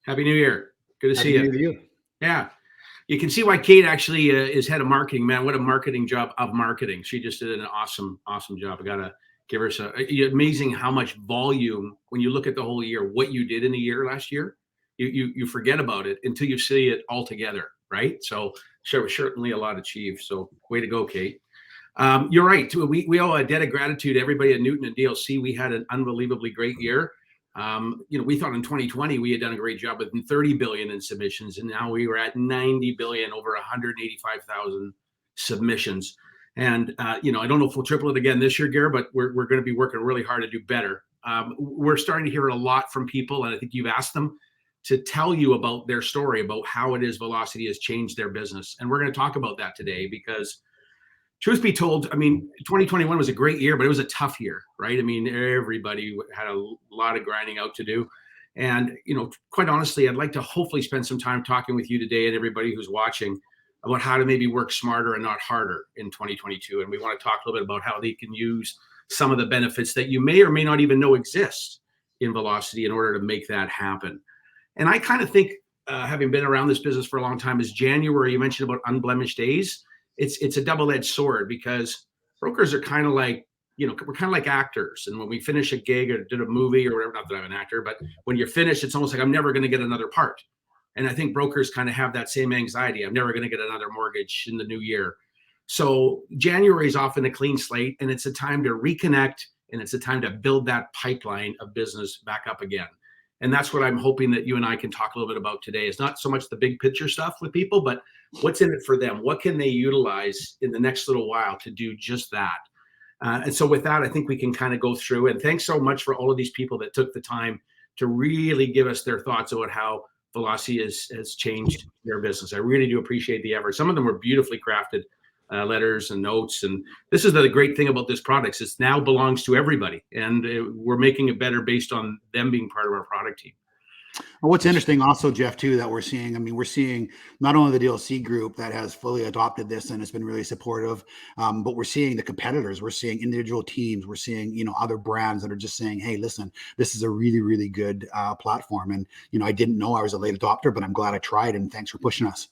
Happy New Year. Good to see Happy New Year to you. Yeah. You can see why Kate actually is head of marketing. Man, what a marketing job of marketing. She just did an awesome job. I got to give her some. Amazing how much volume, when you look at the whole year, what you did in a year last year, you forget about it until you see it all together, right? So certainly a lot achieved. So way to go, Kate. You're right. We owe a debt of gratitude to everybody at Newton and DLC. We had an unbelievably great year. We thought in 2020 we had done a great job with 30 billion in submissions, and now we were at 90 billion, over 185,000 submissions. And I don't know if we'll triple it again this year, Gary, but we're going to be working really hard to do better. We're starting to hear a lot from people, and I think you've asked them to tell you about their story, about how it is Velocity has changed their business. And we're going to talk about that today because, truth be told, 2021 was a great year, but it was a tough year, right? Everybody had a lot of grinding out to do. And, quite honestly, I'd like to hopefully spend some time talking with you today and everybody who's watching about how to maybe work smarter and not harder in 2022. And we want to talk a little bit about how they can use some of the benefits that you may or may not even know exist in Velocity in order to make that happen. And I kind of think, having been around this business for a long time, is January, you mentioned about unblemished days. It's a double-edged sword because brokers are kind of like, we're kind of like actors. And when we finish a gig or did a movie or whatever, not that I'm an actor, but when you're finished, it's almost like I'm never going to get another part. And I think brokers kind of have that same anxiety. I'm never going to get another mortgage in the new year. So January is often a clean slate, and it's a time to reconnect, and it's a time to build that pipeline of business back up again. And that's what I'm hoping that you and I can talk a little bit about today. It's not so much the big picture stuff with people, but what's in it for them? What can they utilize in the next little while to do just that? And so with that, I think we can kind of go through. And thanks so much for all of these people that took the time to really give us their thoughts about how Velocity has changed their business. I really do appreciate the effort. Some of them were beautifully crafted letters and notes. And this is the great thing about this product. It now belongs to everybody. And we're making it better based on them being part of our product team. Well, what's interesting also, Geoff, too, that we're seeing not only the DLC group that has fully adopted this and has been really supportive, but we're seeing the competitors, we're seeing individual teams, we're seeing, other brands that are just saying, hey, listen, this is a really, really good platform. And, I didn't know I was a late adopter, but I'm glad I tried. And thanks for pushing us.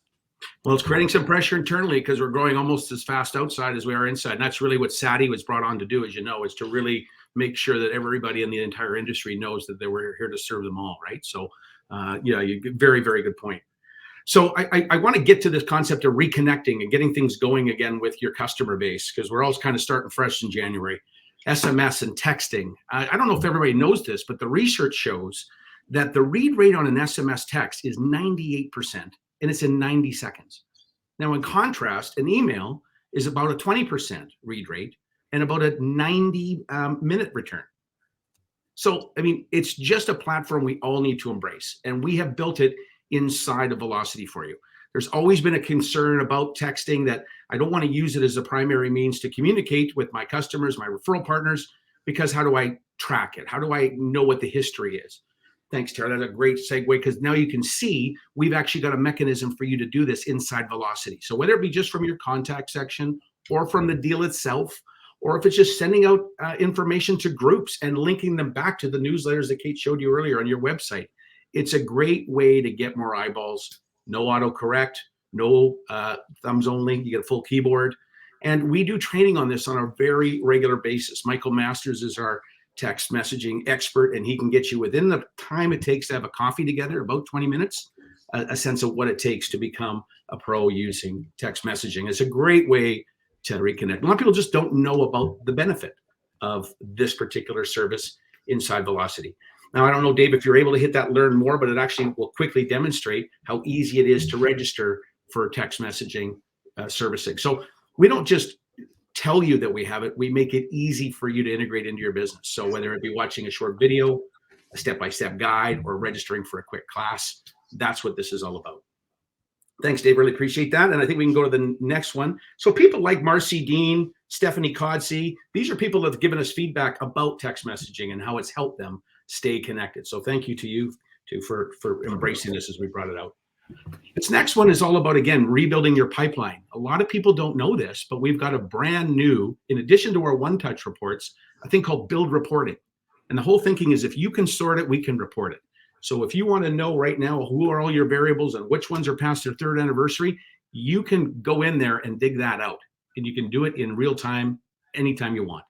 Well, it's creating some pressure internally because we're growing almost as fast outside as we are inside. And that's really what SATI was brought on to do, as you know, is to really make sure that everybody in the entire industry knows that we're here to serve them all, right? So, very, very good point. So I want to get to this concept of reconnecting and getting things going again with your customer base, because we're all kind of starting fresh in January. SMS and texting. I don't know if everybody knows this, but the research shows that the read rate on an SMS text is 98%, and it's in 90 seconds. Now, in contrast, an email is about a 20% read rate and about a 90-minute return. So, I mean, it's just a platform we all need to embrace, and we have built it inside of Velocity for you. There's always been a concern about texting that I don't want to use it as a primary means to communicate with my customers, my referral partners, because how do I track it? How do I know what the history is? Thanks, Tara. That's a great segue, because now you can see we've actually got a mechanism for you to do this inside Velocity. So whether it be just from your contact section or from the deal itself, or if it's just sending out information to groups and linking them back to the newsletters that Kate showed you earlier on your website, it's a great way to get more eyeballs. No autocorrect, no thumbs only. You get a full keyboard. And we do training on this on a very regular basis. Michael Masters is our text messaging expert, and he can get you within the time it takes to have a coffee together, about 20 minutes, a sense of what it takes to become a pro using text messaging. It's a great way to reconnect. A lot of people just don't know about the benefit of this particular service inside Velocity. Now, I don't know, Dave, if you're able to hit that learn more, but it actually will quickly demonstrate how easy it is to register for text messaging servicing. So we don't just tell you that we have it, we make it easy for you to integrate into your business. So whether it be watching a short video, a step-by-step guide, or registering for a quick class, that's what this is all about. Thanks, Dave. Really appreciate that. And I think we can go to the next one. So people like Marcy Dean, Stephanie Codsey, these are people that have given us feedback about text messaging and how it's helped them stay connected. So thank you to you too for embracing this as we brought it out. This next one is all about, again, rebuilding your pipeline. A lot of people don't know this, but we've got a brand new, in addition to our one-touch reports, a thing called build reporting. And the whole thinking is if you can sort it, we can report it. So if you want to know right now who are all your variables and which ones are past their third anniversary, you can go in there and dig that out. And you can do it in real time, anytime you want.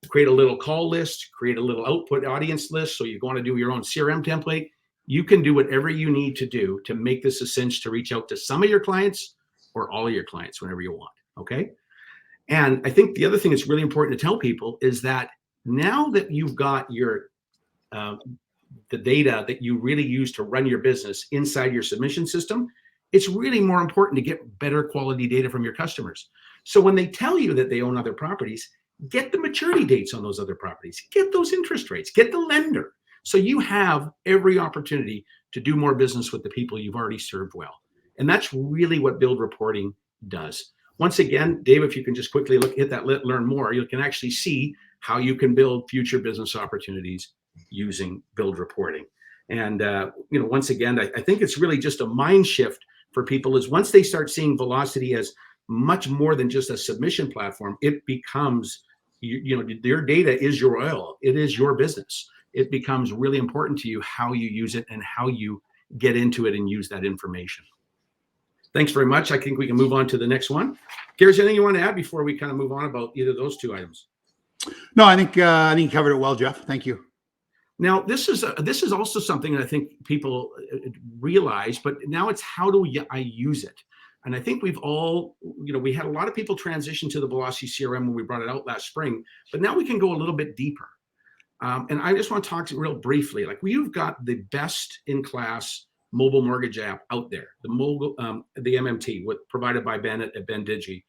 Create a little call list, create a little output audience list. So you want to do your own CRM template. You can do whatever you need to do to make this a cinch to reach out to some of your clients or all of your clients whenever you want. Okay. And I think the other thing that's really important to tell people is that now that you've got your the data that you really use to run your business inside your submission system, it's really more important to get better quality data from your customers. So when they tell you that they own other properties, get the maturity dates on those other properties, get those interest rates, get the lender. So you have every opportunity to do more business with the people you've already served well. And that's really what build reporting does. Once again, Dave, if you can just quickly hit that learn more, you can actually see how you can build future business opportunities using build reporting. And once again, I think it's really just a mind shift for people is once they start seeing Velocity as much more than just a submission platform, it becomes, your data is your oil. It is your business. It becomes really important to you how you use it and how you get into it and use that information. Thanks very much. I think we can move on to the next one. Gary, is there anything you want to add before we kind of move on about either of those two items? No, I think you covered it well, Geoff. Thank you. Now, this is also something that I think people realize, but now it's how do I use it? And I think we've all, we had a lot of people transition to the Velocity CRM when we brought it out last spring, but now we can go a little bit deeper. And I just want to talk real briefly, like we've got the best in class mobile mortgage app out there, the MMT provided by Ben at Ben Digi.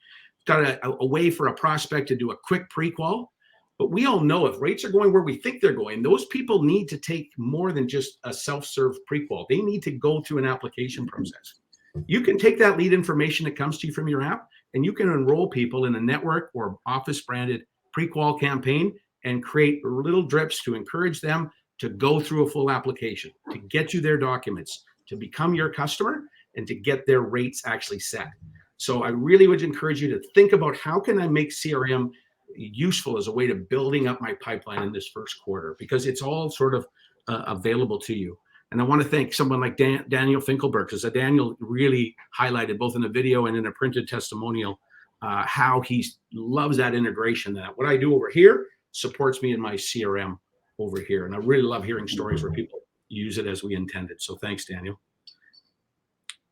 Got a way for a prospect to do a quick pre-qual. But we all know if rates are going where we think they're going, those people need to take more than just a self-serve pre-qual. They need to go through an application process. You can take that lead information that comes to you from your app, and you can enroll people in a network or office branded pre-qual campaign and create little drips to encourage them to go through a full application, to get you their documents, to become your customer, and to get their rates actually set. So I really would encourage you to think about how can I make CRM useful as a way to building up my pipeline in this first quarter, because it's all sort of available to you. And I want to thank someone like Daniel Finkelberg, because Daniel really highlighted both in a video and in a printed testimonial how he loves that integration, that what I do over here supports me in my CRM over here. And I really love hearing stories where people use it as we intended. So thanks, Daniel.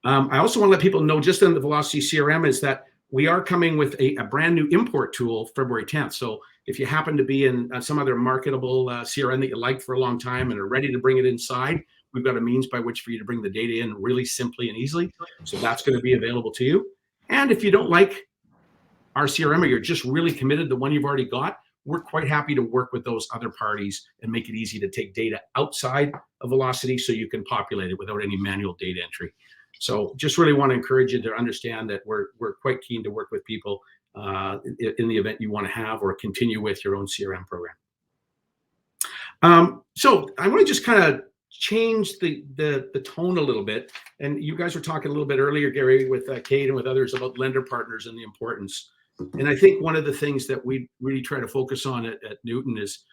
I also want to let people know just in the Velocity CRM is that we are coming with a brand new import tool February 10th. So if you happen to be in some other marketable CRM that you liked for a long time and are ready to bring it inside, we've got a means by which for you to bring the data in really simply and easily. So that's going to be available to you. And if you don't like our CRM or you're just really committed to the one you've already got, we're quite happy to work with those other parties and make it easy to take data outside of Velocity so you can populate it without any manual data entry. So just really want to encourage you to understand that we're quite keen to work with people in the event you want to have or continue with your own CRM program. So I want to just kind of change the tone a little bit. And you guys were talking a little bit earlier, Gary, with Kate and with others about lender partners and the importance. And I think one of the things that we really try to focus on at Newton is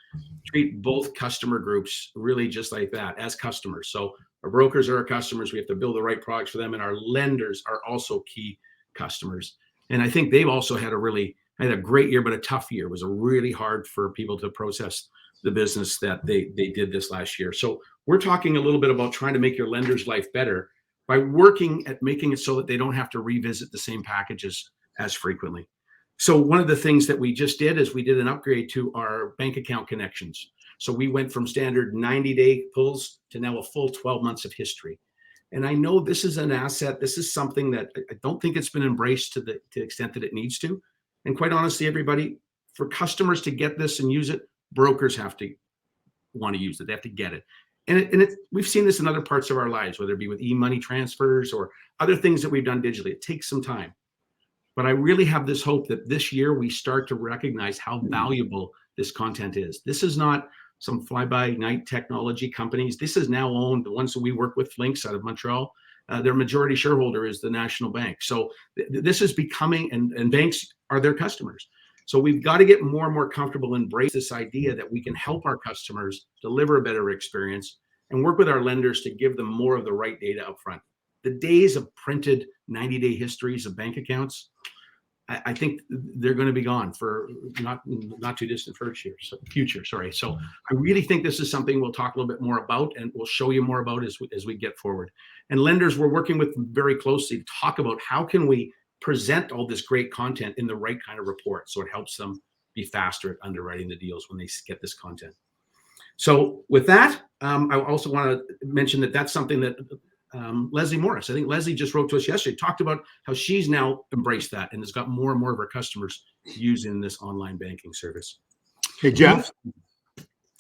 treat both customer groups really just like that, as customers. So our brokers are our customers. We have to build the right products for them. And our lenders are also key customers. And I think they've also had a great year, but a tough year. It was really hard for people to process the business that they did this last year. So we're talking a little bit about trying to make your lender's life better by working at making it so that they don't have to revisit the same packages as frequently. So one of the things that we just did is we did an upgrade to our bank account connections. So we went from standard 90-day pulls to now a full 12 months of history. And I know this is an asset. This is something that I don't think it's been embraced to the extent that it needs to. And quite honestly, everybody, for customers to get this and use it, brokers have to want to use it. They have to get it. And we've seen this in other parts of our lives, whether it be with e-money transfers or other things that we've done digitally. It takes some time. But I really have this hope that this year we start to recognize how valuable this content is. This is not some fly-by-night technology companies. This is now owned, the ones that we work with, Flinks out of Montreal, their majority shareholder is the National Bank. So this is becoming, and banks are their customers. So we've got to get more and more comfortable, embrace this idea that we can help our customers deliver a better experience and work with our lenders to give them more of the right data up front. The days of printed 90-day histories of bank accounts, I think they're going to be gone for not too distant future. Sorry. So I really think this is something we'll talk a little bit more about, and we'll show you more about as we get forward. And lenders, we're working with them very closely to talk about how can we present all this great content in the right kind of report so it helps them be faster at underwriting the deals when they get this content. So with that, I also want to mention that that's something that Leslie Mauris, I think Leslie just wrote to us yesterday, talked about how she's now embraced that and has got more and more of her customers using this online banking service. Hey, Geoff.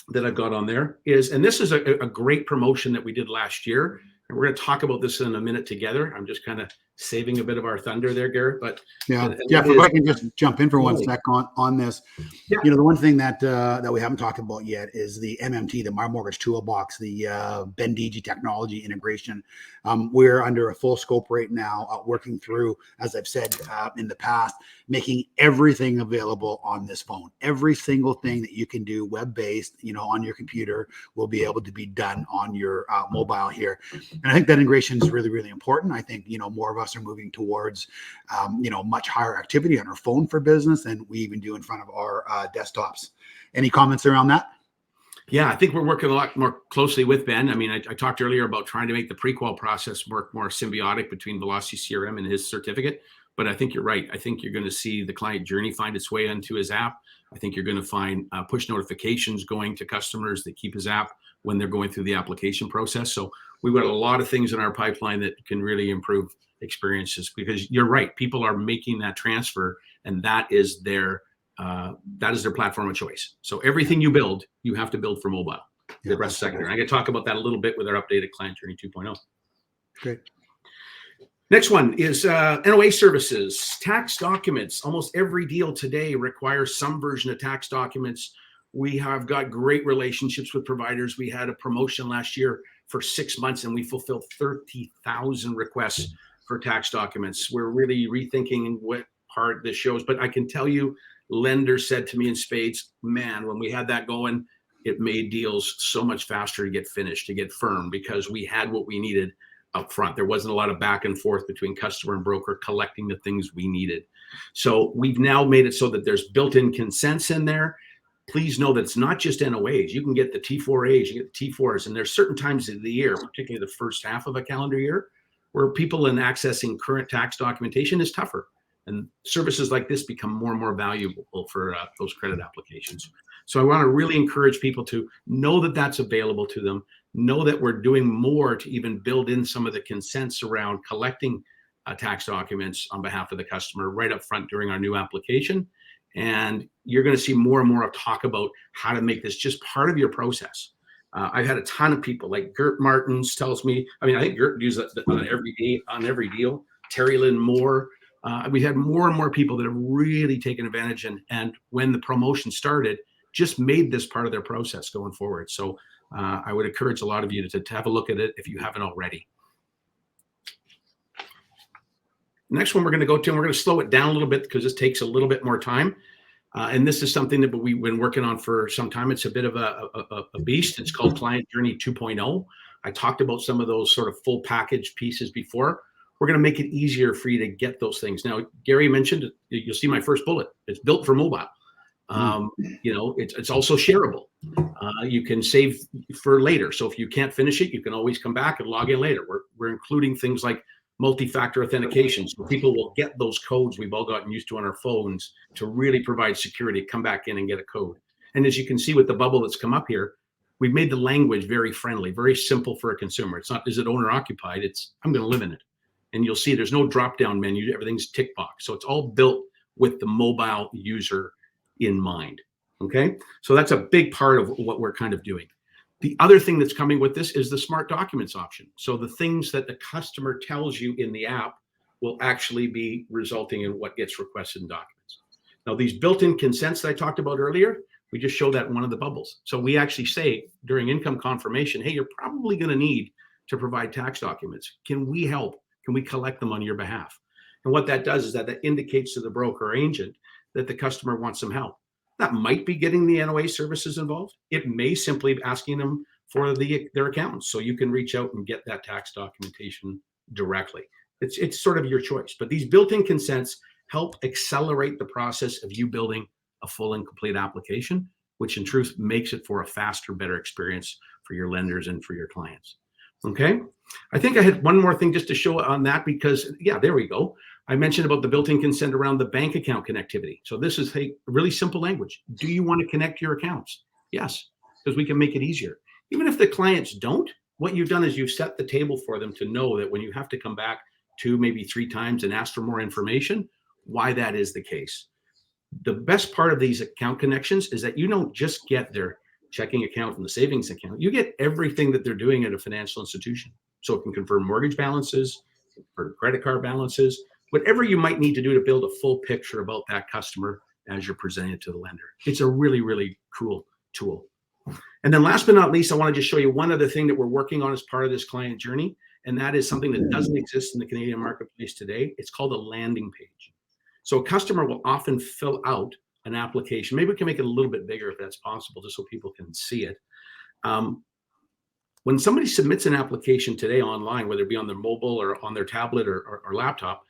That I've got on there is, and this is a great promotion that we did last year. And we're going to talk about this in a minute together. I'm just kind of saving a bit of our thunder there, Garrett. But yeah, Geoff, if I can just jump in for one sec on this. Yeah. You know, the one thing that we haven't talked about yet is the MMT, the My Mortgage Toolbox, the Brady technology integration. We're under a full scope right now, working through, as I've said in the past, making everything available on this phone. Every single thing that you can do web-based, you know, on your computer will be able to be done on your mobile here. And I think that integration is really, really important. I think, you know, more of us are moving towards, you know, much higher activity on our phone for business than we even do in front of our desktops. Any comments around that? Yeah, I think we're working a lot more closely with Ben. I mean, I talked earlier about trying to make the pre-qual process work more symbiotic between Velocity CRM and his certificate. But I think you're right. I think you're going to see the client journey find its way into his app. I think you're going to find push notifications going to customers that keep his app when they're going through the application process. So we've got a lot of things in our pipeline that can really improve experiences, because you're right. People are making that transfer, and that is their platform of choice. So everything you build, you have to build for mobile. The rest secondary. I'm going to talk about that a little bit with our updated Client Journey 2.0. Great. Next one is Noa Services Tax Documents. Almost every deal today requires some version of tax documents. We have got great relationships with providers. We had a promotion last year for 6 months, and we fulfilled 30,000 requests for tax documents. We're really rethinking what part this shows, but I can tell you, lenders said to me in spades, man, when we had that going, it made deals so much faster to get finished, to get firm, because we had what we needed up front. There wasn't a lot of back and forth between customer and broker collecting the things we needed. So we've now made it so that there's built-in consents in there. Please know that it's not just NOAs. You can get the T4As, you get the T4s, and there's certain times of the year, particularly the first half of a calendar year, where people in accessing current tax documentation is tougher. And services like this become more and more valuable for those credit applications. So I want to really encourage people to know that that's available to them, know that we're doing more to even build in some of the consents around collecting tax documents on behalf of the customer right up front during our new application. And you're going to see more and more of talk about how to make this just part of your process. I've had a ton of people like Gert Martins tells me, I mean, I think Gert does that on every deal. Terry Lynn Moore. We had more and more people that have really taken advantage, and when the promotion started, just made this part of their process going forward. So I would encourage a lot of you to have a look at it if you haven't already. Next one we're going to go to, and we're going to slow it down a little bit because this takes a little bit more time. And this is something that we've been working on for some time. It's a bit of a beast. It's called Client Journey 2.0. I talked about some of those sort of full package pieces before. We're going to make it easier for you to get those things. Now, Gary mentioned, you'll see my first bullet. It's built for mobile. It's also shareable. You can save for later. So if you can't finish it, you can always come back and log in later. We're including things like multi-factor authentication, so people will get those codes we've all gotten used to on our phones to really provide security, come back in and get a code. And as you can see with the bubble that's come up here, we've made the language very friendly, very simple for a consumer. It's not, is it owner occupied? It's, I'm going to live in it. And you'll see there's no drop-down menu. Everything's tick box. So it's all built with the mobile user in mind. Okay. So that's a big part of what we're kind of doing. The other thing that's coming with this is the smart documents option. So the things that the customer tells you in the app will actually be resulting in what gets requested in documents. Now, these built-in consents that I talked about earlier, we just show that in one of the bubbles. So we actually say during income confirmation, hey, you're probably going to need to provide tax documents. Can we help? Can we collect them on your behalf? And what that does is that indicates to the broker or agent that the customer wants some help. That might be getting the NOA services involved. It may simply be asking them for their accountants, so you can reach out and get that tax documentation directly. It's sort of your choice. But these built-in consents help accelerate the process of you building a full and complete application, which in truth makes it for a faster, better experience for your lenders and for your clients. Okay. I think I had one more thing just to show on that because, yeah, there we go. I mentioned about the built-in consent around the bank account connectivity. So this is a really simple language. Do you want to connect your accounts? Yes, because we can make it easier. Even if the clients don't, what you've done is you've set the table for them to know that when you have to come back 2, maybe 3 times and ask for more information, why that is the case. The best part of these account connections is that you don't just get their checking account and the savings account. You get everything that they're doing at a financial institution. So it can confirm mortgage balances, or credit card balances, whatever you might need to do to build a full picture about that customer as you're presenting it to the lender. It's a really, really cool tool. And then last but not least, I want to just show you one other thing that we're working on as part of this client journey. And that is something that doesn't exist in the Canadian marketplace today. It's called a landing page. So a customer will often fill out an application. Maybe we can make it a little bit bigger if that's possible, just so people can see it. When somebody submits an application today online, whether it be on their mobile or on their tablet or laptop,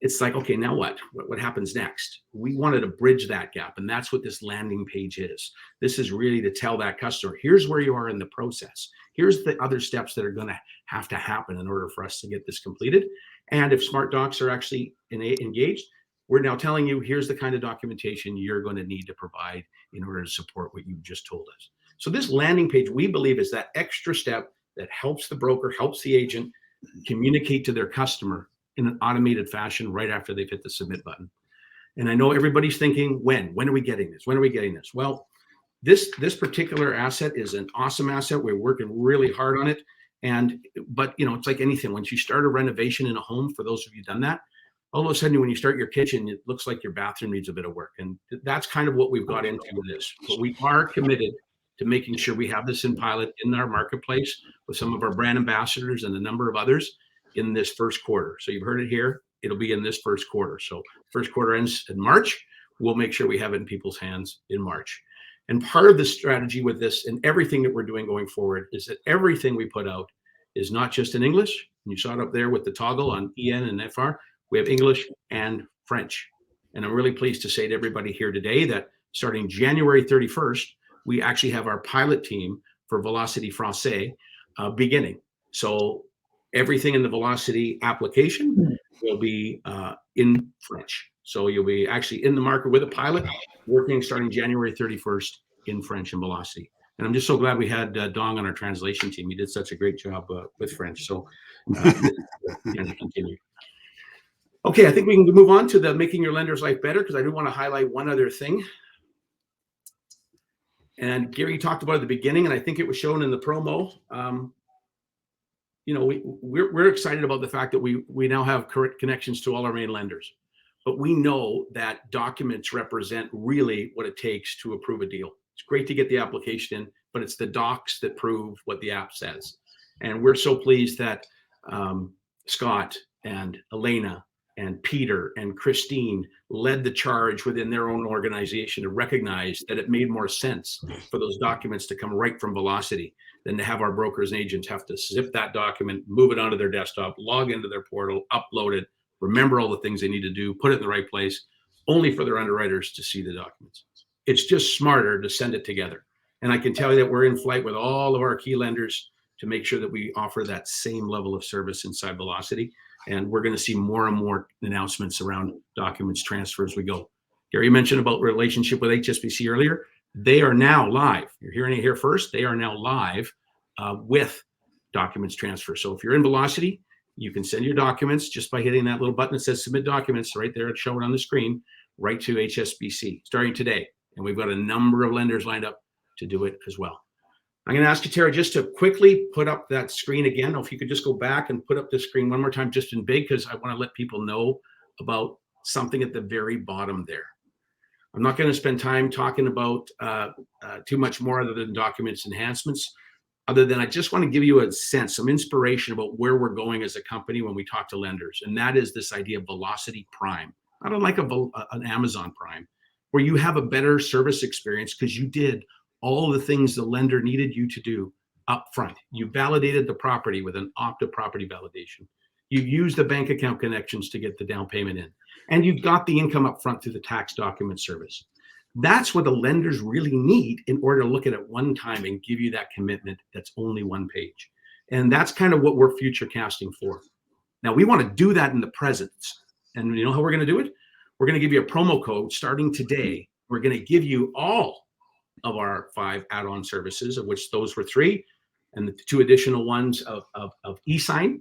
it's like, okay, now what? What happens next? We wanted to bridge that gap, and that's what this landing page is. This is really to tell that customer, here's where you are in the process. Here's the other steps that are going to have to happen in order for us to get this completed. And if smart docs are actually engaged, we're now telling you, here's the kind of documentation you're going to need to provide in order to support what you just told us. So this landing page, we believe, is that extra step that helps the broker, helps the agent communicate to their customer in an automated fashion right after they've hit the submit button. And I know everybody's thinking, when are we getting this? When are we getting this? Well, this particular asset is an awesome asset. We're working really hard on it. But it's like anything. Once you start a renovation in a home, for those of you who've done that, all of a sudden when you start your kitchen, it looks like your bathroom needs a bit of work. And that's kind of what we've got into with this. But we are committed to making sure we have this in pilot in our marketplace with some of our brand ambassadors and a number of others in this first quarter. So you've heard it here. It'll be in this first quarter. So first quarter ends in March. We'll make sure we have it in people's hands in March. And part of the strategy with this and everything that we're doing going forward is that everything we put out is not just in English. And you saw it up there with the toggle on EN and FR. We have English and French. And I'm really pleased to say to everybody here today that starting January 31st, we actually have our pilot team for Velocity Francais beginning. So everything in the Velocity application will be in French. So you'll be actually in the market with a pilot working starting January 31st in French and Velocity. And I'm just so glad we had Dong on our translation team. He did such a great job with French. So continue. Okay, I think we can move on to the making your lender's life better, because I do want to highlight one other thing. And Gary talked about it at the beginning, and I think it was shown in the promo. We're excited about the fact that we now have correct connections to all our main lenders, but we know that documents represent really what it takes to approve a deal. It's great to get the application in, but it's the docs that prove what the app says. And we're so pleased that Scott and Elena and Peter and Christine led the charge within their own organization to recognize that it made more sense for those documents to come right from Velocity than to have our brokers and agents have to zip that document, move it onto their desktop, log into their portal, upload it, remember all the things they need to do, put it in the right place, only for their underwriters to see the documents. It's just smarter to send it together. And I can tell you that we're in flight with all of our key lenders to make sure that we offer that same level of service inside Velocity. And we're going to see more and more announcements around documents transfer as we go. Gary mentioned about relationship with HSBC earlier. They are now live. You're hearing it here first. They are now live with documents transfer. So if you're in Velocity, you can send your documents just by hitting that little button that says submit documents right there. It's showing on the screen right to HSBC starting today. And we've got a number of lenders lined up to do it as well. I'm going to ask you, Tara, just to quickly put up that screen again. If you could just go back and put up the screen one more time, just in big, because I want to let people know about something at the very bottom there. I'm not going to spend time talking about too much more other than documents enhancements, other than I just want to give you a sense, some inspiration about where we're going as a company when we talk to lenders. And that is this idea of Velocity Prime, not unlike an Amazon Prime, where you have a better service experience because you did all the things the lender needed you to do up front. You validated the property with an Opta property validation. You used the bank account connections to get the down payment in. And you've got the income up front through the tax document service. That's what the lenders really need in order to look at it one time and give you that commitment that's only one page. And that's kind of what we're future casting for. Now, we want to do that in the present. And you know how we're going to do it? We're going to give you a promo code starting today. We're going to give you all of our 5 add-on services, of which those were 3, and the 2 additional ones of e-sign.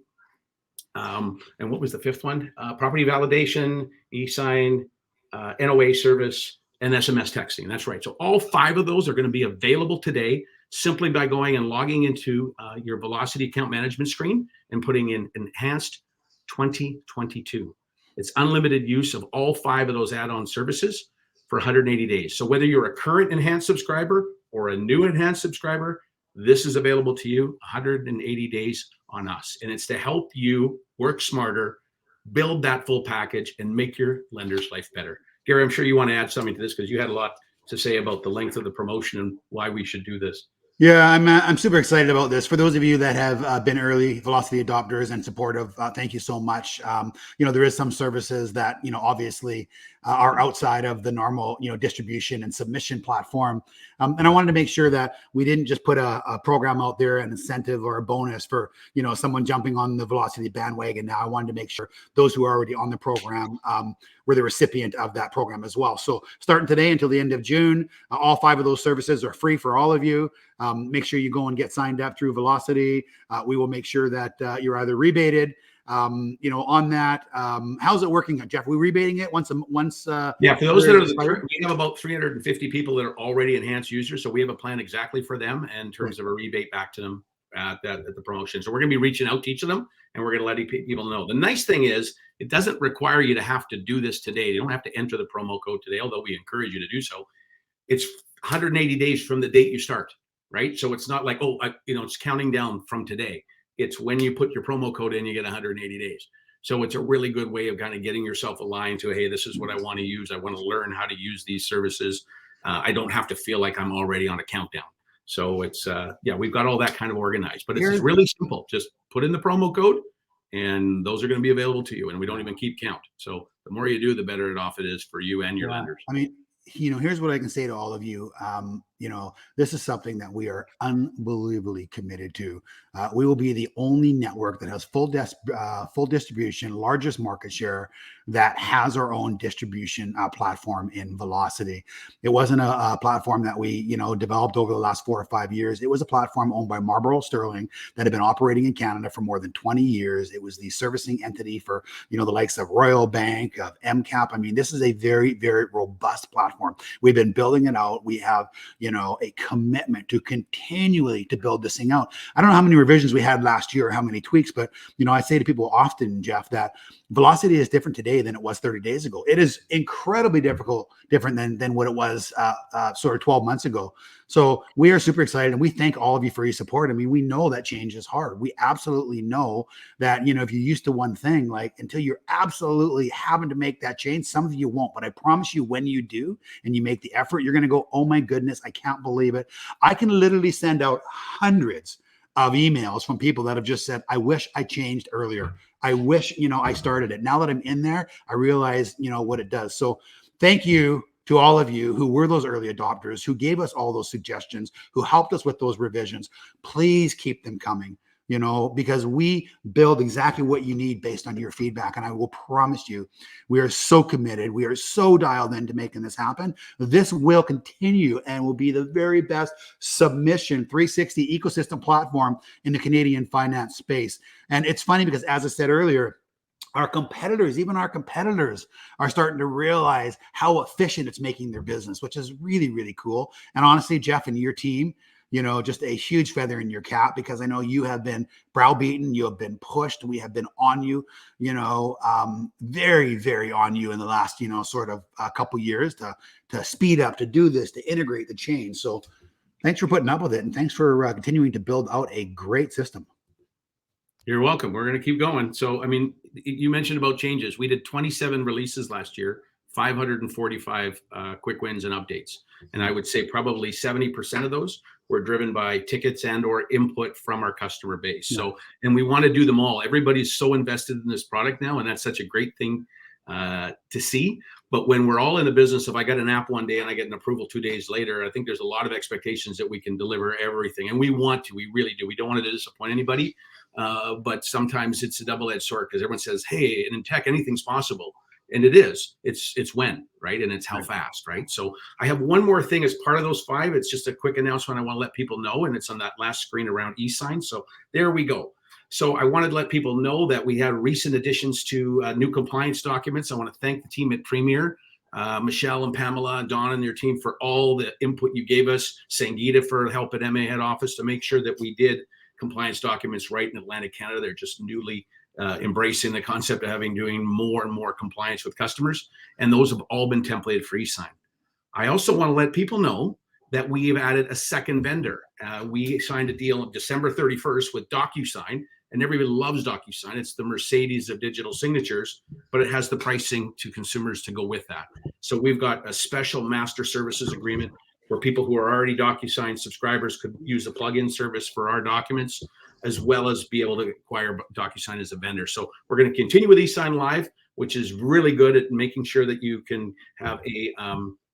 And what was the 5th one? Property validation, e-sign, NOA service, and SMS texting. That's right. So all 5 of those are going to be available today simply by going and logging into your Velocity account management screen and putting in Enhanced 2022. It's unlimited use of all 5 of those add-on services for 180 days. So whether you're a current enhanced subscriber or a new enhanced subscriber, this is available to you 180 days on us. And it's to help you work smarter, build that full package, and make your lender's life better. Gary, I'm sure you want to add something to this because you had a lot to say about the length of the promotion and why we should do this. Yeah, I'm super excited about this. For those of you that have been early Velocity adopters and supportive, thank you so much. There is some services that, obviously are outside of the normal, distribution and submission platform. And I wanted to make sure that we didn't just put a program out there, an incentive or a bonus for, someone jumping on the Velocity bandwagon. Now I wanted to make sure those who are already on the program were the recipient of that program as well. So starting today until the end of June, all 5 of those services are free for all of you. Make sure you go and get signed up through Velocity. We will make sure that you're either rebated, on that. How's it working, Geoff? We rebating it once? Yeah, for those that are, we have about 350 people that are already enhanced users. So we have a plan exactly for them in terms of a rebate back to them at the promotion. So we're going to be reaching out to each of them and we're going to let people know. The nice thing is it doesn't require you to have to do this today. You don't have to enter the promo code today, although we encourage you to do so. It's 180 days from the date you start, right? So it's not like, it's counting down from today. It's when you put your promo code in, you get 180 days. So it's a really good way of kind of getting yourself aligned to, hey, this is what I want to use. I want to learn how to use these services. I don't have to feel like I'm already on a countdown. So it's, we've got all that kind of organized, but it's really simple. Just put in the promo code and those are going to be available to you. And we don't even keep count. So the more you do, the better off it is for you and your lenders. I mean, here's what I can say to all of you. this is something that we are unbelievably committed to. We will be the only network that has full distribution, largest market share, that has our own distribution platform in Velocity. It wasn't a platform that we, developed over the last 4 or 5 years. It was a platform owned by Marlborough Sterling that had been operating in Canada for more than 20 years. It was the servicing entity for, the likes of Royal Bank, of MCAP. I mean, this is a very, very robust platform. We've been building it out. We have, a commitment to continually to build this thing out. I don't know how many revisions we had last year or how many tweaks, but, I say to people often, Geoff, that Velocity is different today than it was 30 days ago. It is incredibly different than what it was sort of 12 months ago. So we are super excited, and we thank all of you for your support. I mean, we know that change is hard. We absolutely know that, if you're used to one thing, like until you're absolutely having to make that change, some of you won't. But I promise you, when you do and you make the effort, you're going to go, oh my goodness, I can't believe it. I can literally send out hundreds of emails from people that have just said, I wish I changed earlier. I wish, I started it. Now that I'm in there, I realize, what it does. So thank you to all of you who were those early adopters, who gave us all those suggestions, who helped us with those revisions. Please keep them coming, because we build exactly what you need based on your feedback. And I will promise you, we are so committed. We are so dialed in to making this happen. This will continue and will be the very best submission 360 ecosystem platform in the Canadian finance space. And it's funny because, as I said earlier, even our competitors are starting to realize how efficient it's making their business, which is really, really cool. And honestly, Geoff and your team, just a huge feather in your cap, because I know you have been browbeaten, you have been pushed, we have been on you, very, very on you in the last, sort of a couple years to speed up, to do this, to integrate the change. So thanks for putting up with it, and thanks for continuing to build out a great system. You're welcome. We're going to keep going. So, I mean, you mentioned about changes. We did 27 releases last year, 545 quick wins and updates. And I would say probably 70% of those were driven by tickets and or input from our customer base. Yeah. So, and we want to do them all. Everybody's so invested in this product now, and that's such a great thing to see. But when we're all in the business of, I got an app one day and I get an approval 2 days later, I think there's a lot of expectations that we can deliver everything. And we want to, we really do. We don't want to disappoint anybody. But sometimes it's a double-edged sword, because everyone says, hey, and in tech, anything's possible. And it is. It's when, right? And it's how fast, right? So I have one more thing as part of those 5. It's just a quick announcement I want to let people know, and it's on that last screen around e-sign. So there we go. So I wanted to let people know that we have recent additions to new compliance documents. I want to thank the team at Premier, Michelle and Pamela and Don and their team for all the input you gave us, Sangeeta for help at MA head office to make sure that we did compliance documents right in Atlantic Canada. They're just newly embracing the concept of doing more and more compliance with customers. And those have all been templated for e-sign. I also want to let people know that we have added a second vendor. We signed a deal on December 31st with DocuSign, and everybody loves DocuSign. It's the Mercedes of digital signatures, but it has the pricing to consumers to go with that. So we've got a special master services agreement where people who are already DocuSign subscribers could use the plugin service for our documents, as well as be able to acquire DocuSign as a vendor. So we're going to continue with eSign Live, which is really good at making sure that you can have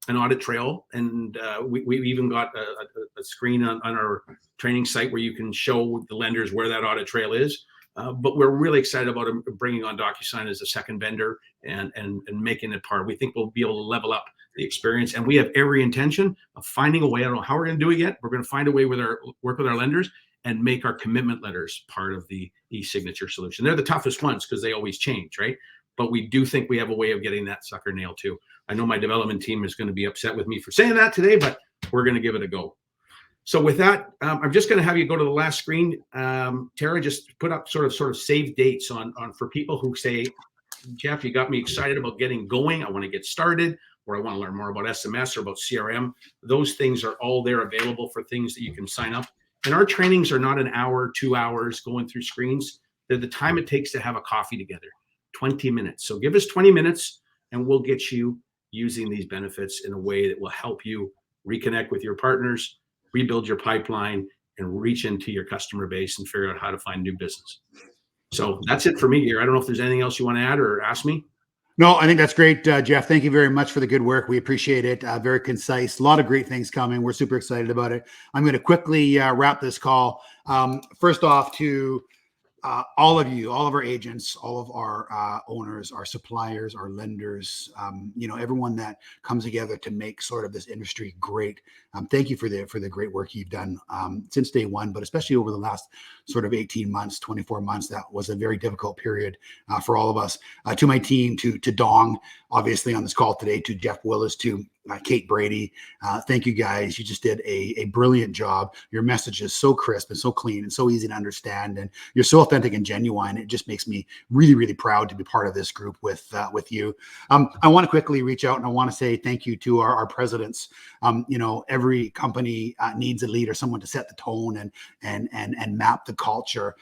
an audit trail. And we even got a screen on our training site where you can show the lenders where that audit trail is. But we're really excited about bringing on DocuSign as a second vendor and making it part. We think we'll be able to level up the experience, and we have every intention of finding a way. I don't know how we're going to do it yet. We're going to find a way work with our lenders and make our commitment letters part of the e-signature solution. They're the toughest ones because they always change, right? But we do think we have a way of getting that sucker nailed too. I know my development team is going to be upset with me for saying that today, but we're going to give it a go. So with that, I'm just going to have you go to the last screen. Tara, just put up sort of save dates on for people who say, Geoff, you got me excited about getting going. I want to get started, or I want to learn more about SMS or about CRM. Those things are all there available for things that you can sign up. And our trainings are not an hour, 2 hours going through screens. They're the time it takes to have a coffee together, 20 minutes. So give us 20 minutes and we'll get you using these benefits in a way that will help you reconnect with your partners, rebuild your pipeline, and reach into your customer base and figure out how to find new business. So that's it for me here. I don't know if there's anything else you want to add or ask me. No, I think that's great, Geoff. Thank you very much for the good work. We appreciate it. Very concise. A lot of great things coming. We're super excited about it. I'm going to quickly wrap this call. First off, to all of you, all of our agents, all of our owners, our suppliers, our lenders, everyone that comes together to make sort of this industry great. Thank you for the great work you've done since day one, but especially over the last sort of 18 months, 24 months. That was a very difficult period for all of us. To my team, to Dong, obviously on this call today, to Jeff Willis, to Kate Brady. Thank you guys. You just did a brilliant job. Your message is so crisp and so clean and so easy to understand. And you're so authentic and genuine. It just makes me really, really proud to be part of this group with you. I want to quickly reach out and I want to say thank you to our presidents. Every company needs a leader, someone to set the tone and map the culture.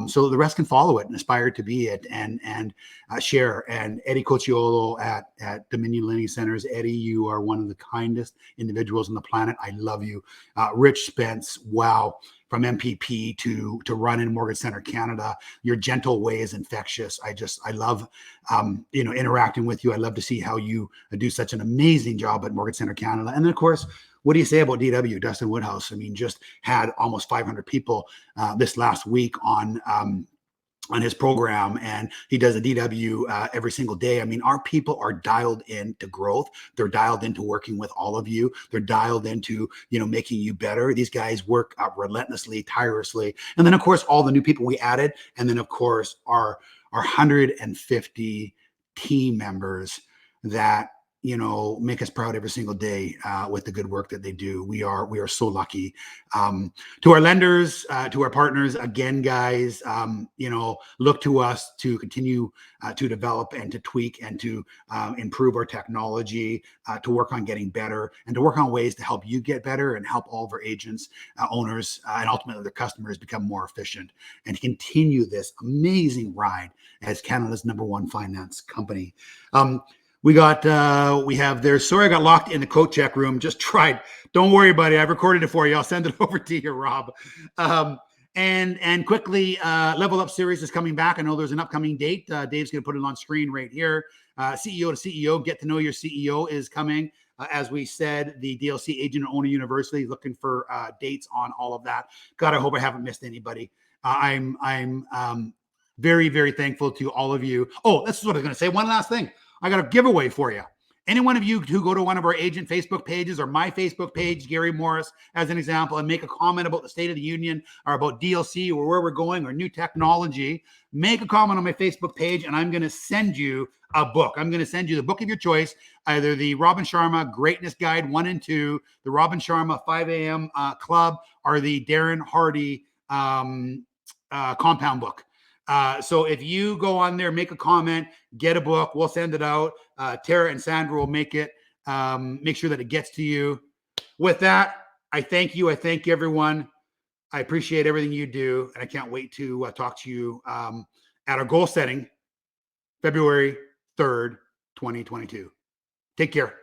So the rest can follow it and aspire to be it and share. And Eddie Cocciolo at Dominion Lending Centers. Eddie, you are one of the kindest individuals on the planet. I love you. Rich Spence, wow, from MPP to run in Mortgage Center Canada. Your gentle way is infectious. I love, interacting with you. I love to see how you do such an amazing job at Mortgage Center Canada. And then, of course, what do you say about DW, Dustin Woodhouse? I mean, just had almost 500 people this last week on his program, and he does a DW every single day. I mean, our people are dialed into growth. They're dialed into working with all of you. They're dialed into, making you better. These guys work relentlessly, tirelessly. And then, of course, all the new people we added. And then, of course, our 150 team members that make us proud every single day with the good work that they do. We are so lucky. To our lenders, to our partners, again, guys, look to us to continue to develop and to tweak and to improve our technology, to work on getting better and to work on ways to help you get better and help all of our agents, owners, and ultimately their customers become more efficient and to continue this amazing ride as Canada's #1 finance company. We have there. Sorry, I got locked in the coat check room. Just tried. Don't worry, buddy. I've recorded it for you. I'll send it over to you, Rob. And quickly, Level Up series is coming back. I know there's an upcoming date. Dave's going to put it on screen right here. CEO to CEO, get to know your CEO is coming. As we said, the DLC Agent and Owner University is looking for dates on all of that. God, I hope I haven't missed anybody. I'm very, very thankful to all of you. Oh, this is what I was going to say. One last thing. I got a giveaway for you. Any one of you who go to one of our agent Facebook pages or my Facebook page, Gary Mauris, as an example, and make a comment about the State of the Union or about DLC or where we're going or new technology, make a comment on my Facebook page and I'm going to send you a book. I'm going to send you the book of your choice, either the Robin Sharma Greatness Guide 1 and 2, the Robin Sharma 5 a.m. Club, or the Darren Hardy Compound book. So if you go on there, make a comment, get a book, we'll send it out. Tara and Sandra will make sure that it gets to you. With that, I thank you. I thank everyone. I appreciate everything you do. And I can't wait to talk to you at our goal setting, February 3rd, 2022. Take care.